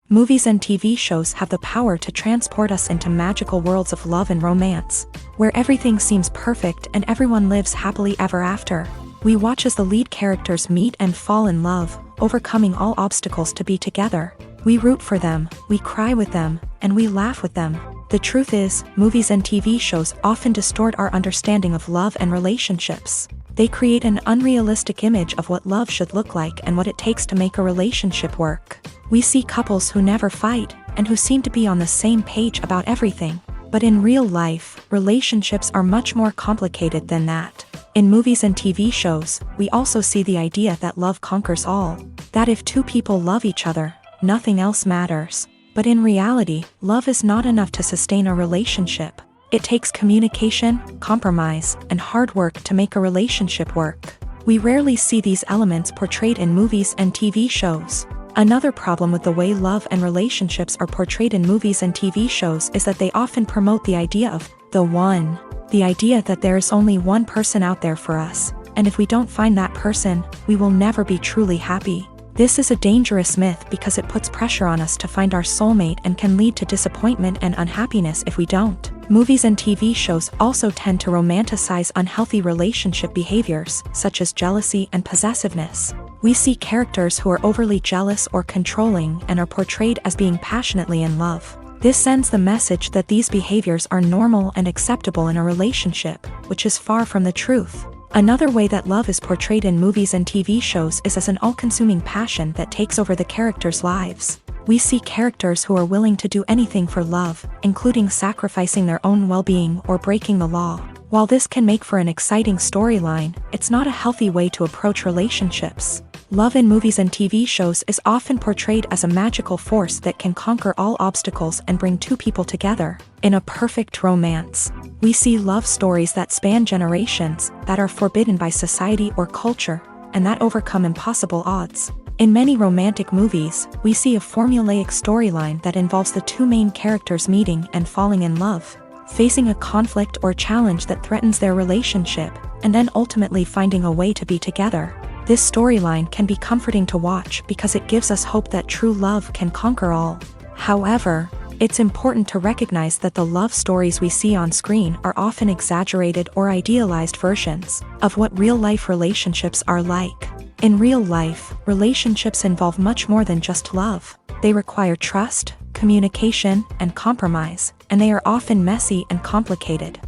Movies and TV shows have the power to transport us into magical worlds of love and romance, where everything seems perfect and everyone lives happily ever after. We watch as the lead characters meet and fall in love, overcoming all obstacles to be together. We root for them, we cry with them, and we laugh with them. The truth is, movies and TV shows often distort our understanding of love and relationships. They create an unrealistic image of what love should look like and what it takes to make a relationship work. We see couples who never fight, and who seem to be on the same page about everything. But in real life, relationships are much more complicated than that. In movies and TV shows, we also see the idea that love conquers all. That if two people love each other, nothing else matters. But in reality, love is not enough to sustain a relationship. It takes communication, compromise, and hard work to make a relationship work. We rarely see these elements portrayed in movies and TV shows. Another problem with the way love and relationships are portrayed in movies and TV shows is that they often promote the idea of the one. The idea that there is only one person out there for us, and if we don't find that person, we will never be truly happy. This is a dangerous myth because it puts pressure on us to find our soulmate and can lead to disappointment and unhappiness if we don't. Movies and TV shows also tend to romanticize unhealthy relationship behaviors, such as jealousy and possessiveness. We see characters who are overly jealous or controlling and are portrayed as being passionately in love. This sends the message that these behaviors are normal and acceptable in a relationship, which is far from the truth. Another way that love is portrayed in movies and TV shows is as an all-consuming passion that takes over the characters' lives. We see characters who are willing to do anything for love, including sacrificing their own well-being or breaking the law. While this can make for an exciting storyline, it's not a healthy way to approach relationships. Love in movies and TV shows is often portrayed as a magical force that can conquer all obstacles and bring two people together in a perfect romance. We see love stories that span generations, that are forbidden by society or culture, and that overcome impossible odds. In many romantic movies, we see a formulaic storyline that involves the two main characters meeting and falling in love, facing a conflict or challenge that threatens their relationship, and then ultimately finding a way to be together. This storyline can be comforting to watch because it gives us hope that true love can conquer all. However, it's important to recognize that the love stories we see on screen are often exaggerated or idealized versions of what real-life relationships are like. In real life, relationships involve much more than just love. They require trust, communication, and compromise, and they are often messy and complicated.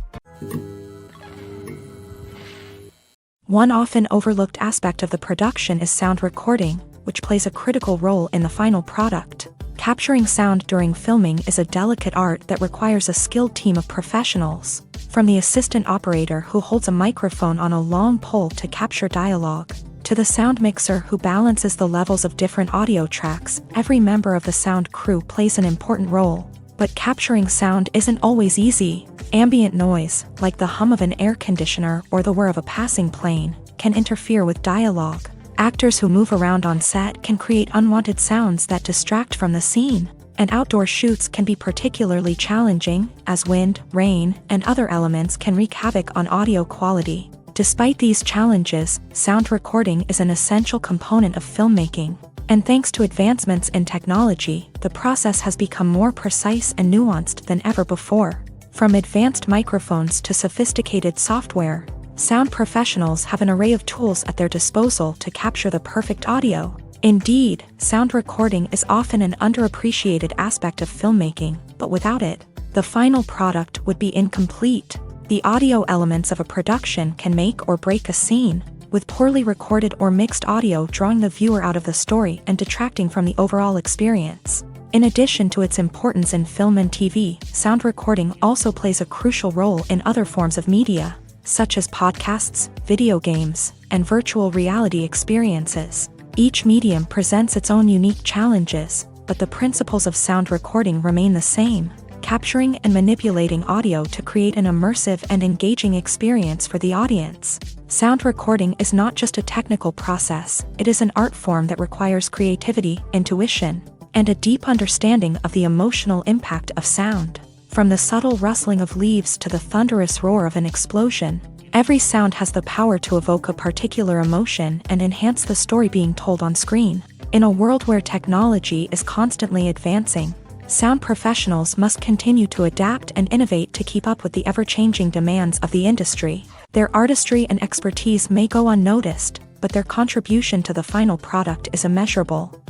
One often overlooked aspect of the production is sound recording, which plays a critical role in the final product. Capturing sound during filming is a delicate art that requires a skilled team of professionals. From the assistant operator who holds a microphone on a long pole to capture dialogue, to the sound mixer who balances the levels of different audio tracks, every member of the sound crew plays an important role. But capturing sound isn't always easy. Ambient noise, like the hum of an air conditioner or the whir of a passing plane, can interfere with dialogue. Actors who move around on set can create unwanted sounds that distract from the scene. And outdoor shoots can be particularly challenging, as wind, rain, and other elements can wreak havoc on audio quality. Despite these challenges, sound recording is an essential component of filmmaking. And thanks to advancements in technology, the process has become more precise and nuanced than ever before. From advanced microphones to sophisticated software, sound professionals have an array of tools at their disposal to capture the perfect audio. Indeed, sound recording is often an underappreciated aspect of filmmaking, but without it, the final product would be incomplete. The audio elements of a production can make or break a scene, with poorly recorded or mixed audio drawing the viewer out of the story and detracting from the overall experience. In addition to its importance in film and TV, sound recording also plays a crucial role in other forms of media, such as podcasts, video games, and virtual reality experiences. Each medium presents its own unique challenges, but the principles of sound recording remain the same, capturing and manipulating audio to create an immersive and engaging experience for the audience. Sound recording is not just a technical process, it is an art form that requires creativity, intuition, and a deep understanding of the emotional impact of sound. From the subtle rustling of leaves to the thunderous roar of an explosion, every sound has the power to evoke a particular emotion and enhance the story being told on screen. In a world where technology is constantly advancing, sound professionals must continue to adapt and innovate to keep up with the ever-changing demands of the industry. Their artistry and expertise may go unnoticed, but their contribution to the final product is immeasurable.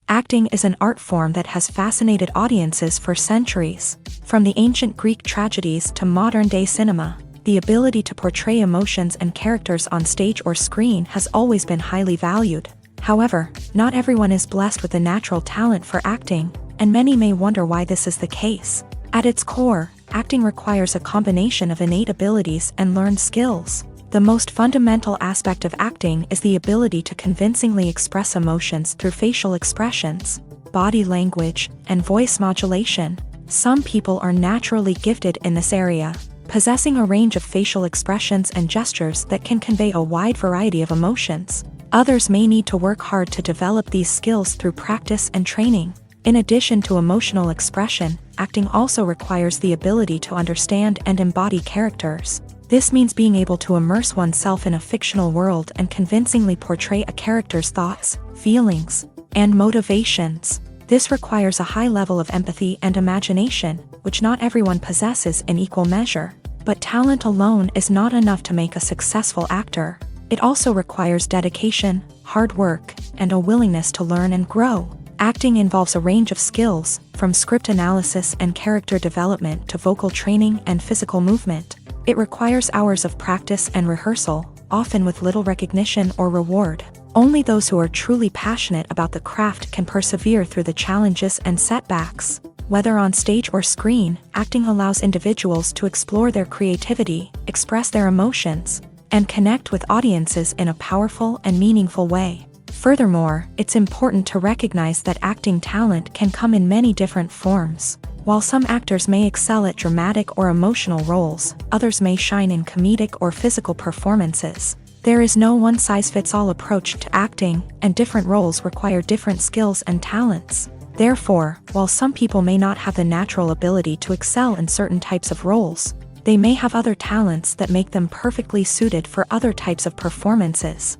Acting is an art form that has fascinated audiences for centuries. From the ancient Greek tragedies to modern-day cinema, the ability to portray emotions and characters on stage or screen has always been highly valued. However, not everyone is blessed with a natural talent for acting, and many may wonder why this is the case. At its core, acting requires a combination of innate abilities and learned skills. The most fundamental aspect of acting is the ability to convincingly express emotions through facial expressions, body language, and voice modulation. Some people are naturally gifted in this area, possessing a range of facial expressions and gestures that can convey a wide variety of emotions. Others may need to work hard to develop these skills through practice and training. In addition to emotional expression, acting also requires the ability to understand and embody characters. This means being able to immerse oneself in a fictional world and convincingly portray a character's thoughts, feelings, and motivations. This requires a high level of empathy and imagination, which not everyone possesses in equal measure. But talent alone is not enough to make a successful actor. It also requires dedication, hard work, and a willingness to learn and grow. Acting involves a range of skills, from script analysis and character development to vocal training and physical movement. It requires hours of practice and rehearsal, often with little recognition or reward. Only those who are truly passionate about the craft can persevere through the challenges and setbacks. Whether on stage or screen, acting allows individuals to explore their creativity, express their emotions, and connect with audiences in a powerful and meaningful way. Furthermore, it's important to recognize that acting talent can come in many different forms. While some actors may excel at dramatic or emotional roles, others may shine in comedic or physical performances. There is no one-size-fits-all approach to acting, and different roles require different skills and talents. Therefore, while some people may not have the natural ability to excel in certain types of roles, they may have other talents that make them perfectly suited for other types of performances.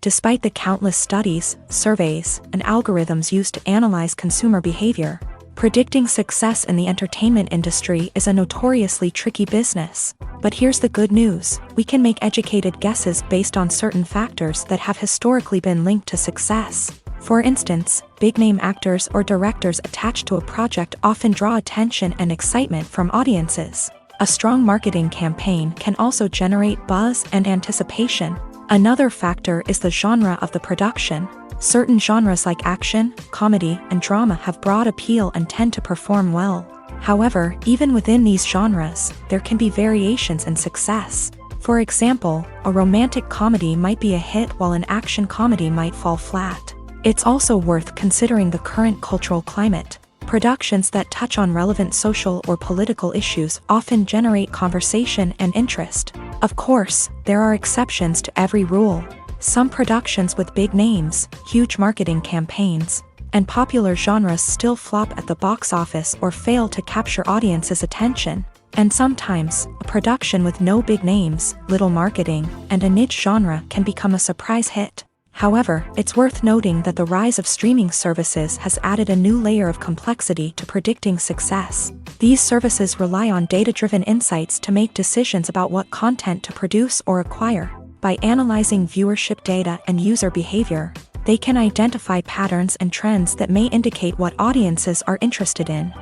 Despite the countless studies, surveys, and algorithms used to analyze consumer behavior, predicting success in the entertainment industry is a notoriously tricky business. But here's the good news: we can make educated guesses based on certain factors that have historically been linked to success. For instance, big-name actors or directors attached to a project often draw attention and excitement from audiences. A strong marketing campaign can also generate buzz and anticipation. Another factor is the genre of the production. Certain genres like action, comedy, and drama have broad appeal and tend to perform well. However, even within these genres, there can be variations in success. For example, a romantic comedy might be a hit while an action comedy might fall flat. It's also worth considering the current cultural climate. Productions that touch on relevant social or political issues often generate conversation and interest. Of course, there are exceptions to every rule. Some productions with big names, huge marketing campaigns, and popular genres still flop at the box office or fail to capture audiences' attention. And sometimes, a production with no big names, little marketing, and a niche genre can become a surprise hit. However, it's worth noting that the rise of streaming services has added a new layer of complexity to predicting success. These services rely on data-driven insights to make decisions about what content to produce or acquire. By analyzing viewership data and user behavior, they can identify patterns and trends that may indicate what audiences are interested in.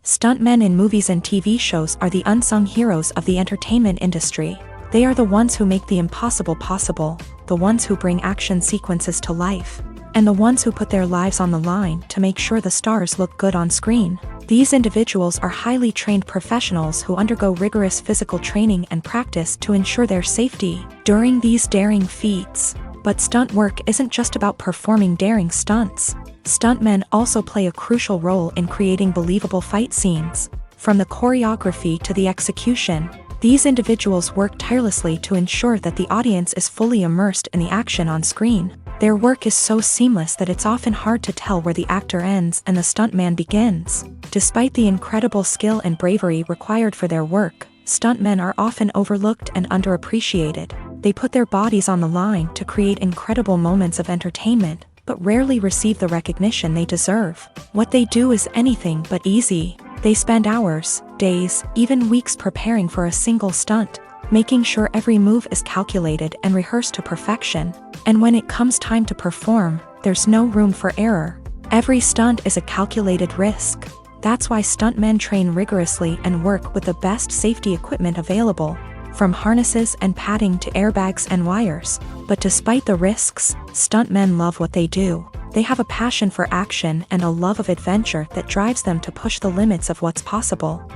Stuntmen in movies and TV shows are the unsung heroes of the entertainment industry. They are the ones who make the impossible possible, the ones who bring action sequences to life, and the ones who put their lives on the line to make sure the stars look good on screen. These individuals are highly trained professionals who undergo rigorous physical training and practice to ensure their safety during these daring feats. But stunt work isn't just about performing daring stunts. Stuntmen also play a crucial role in creating believable fight scenes. From the choreography to the execution, these individuals work tirelessly to ensure that the audience is fully immersed in the action on screen. Their work is so seamless that it's often hard to tell where the actor ends and the stuntman begins. Despite the incredible skill and bravery required for their work, stuntmen are often overlooked and underappreciated. They put their bodies on the line to create incredible moments of entertainment, but rarely receive the recognition they deserve. What they do is anything but easy. They spend hours, days, even weeks preparing for a single stunt, making sure every move is calculated and rehearsed to perfection. And when it comes time to perform, there's no room for error. Every stunt is a calculated risk. That's why stuntmen train rigorously and work with the best safety equipment available, from harnesses and padding to airbags and wires. But despite the risks, stuntmen love what they do. They have a passion for action and a love of adventure that drives them to push the limits of what's possible.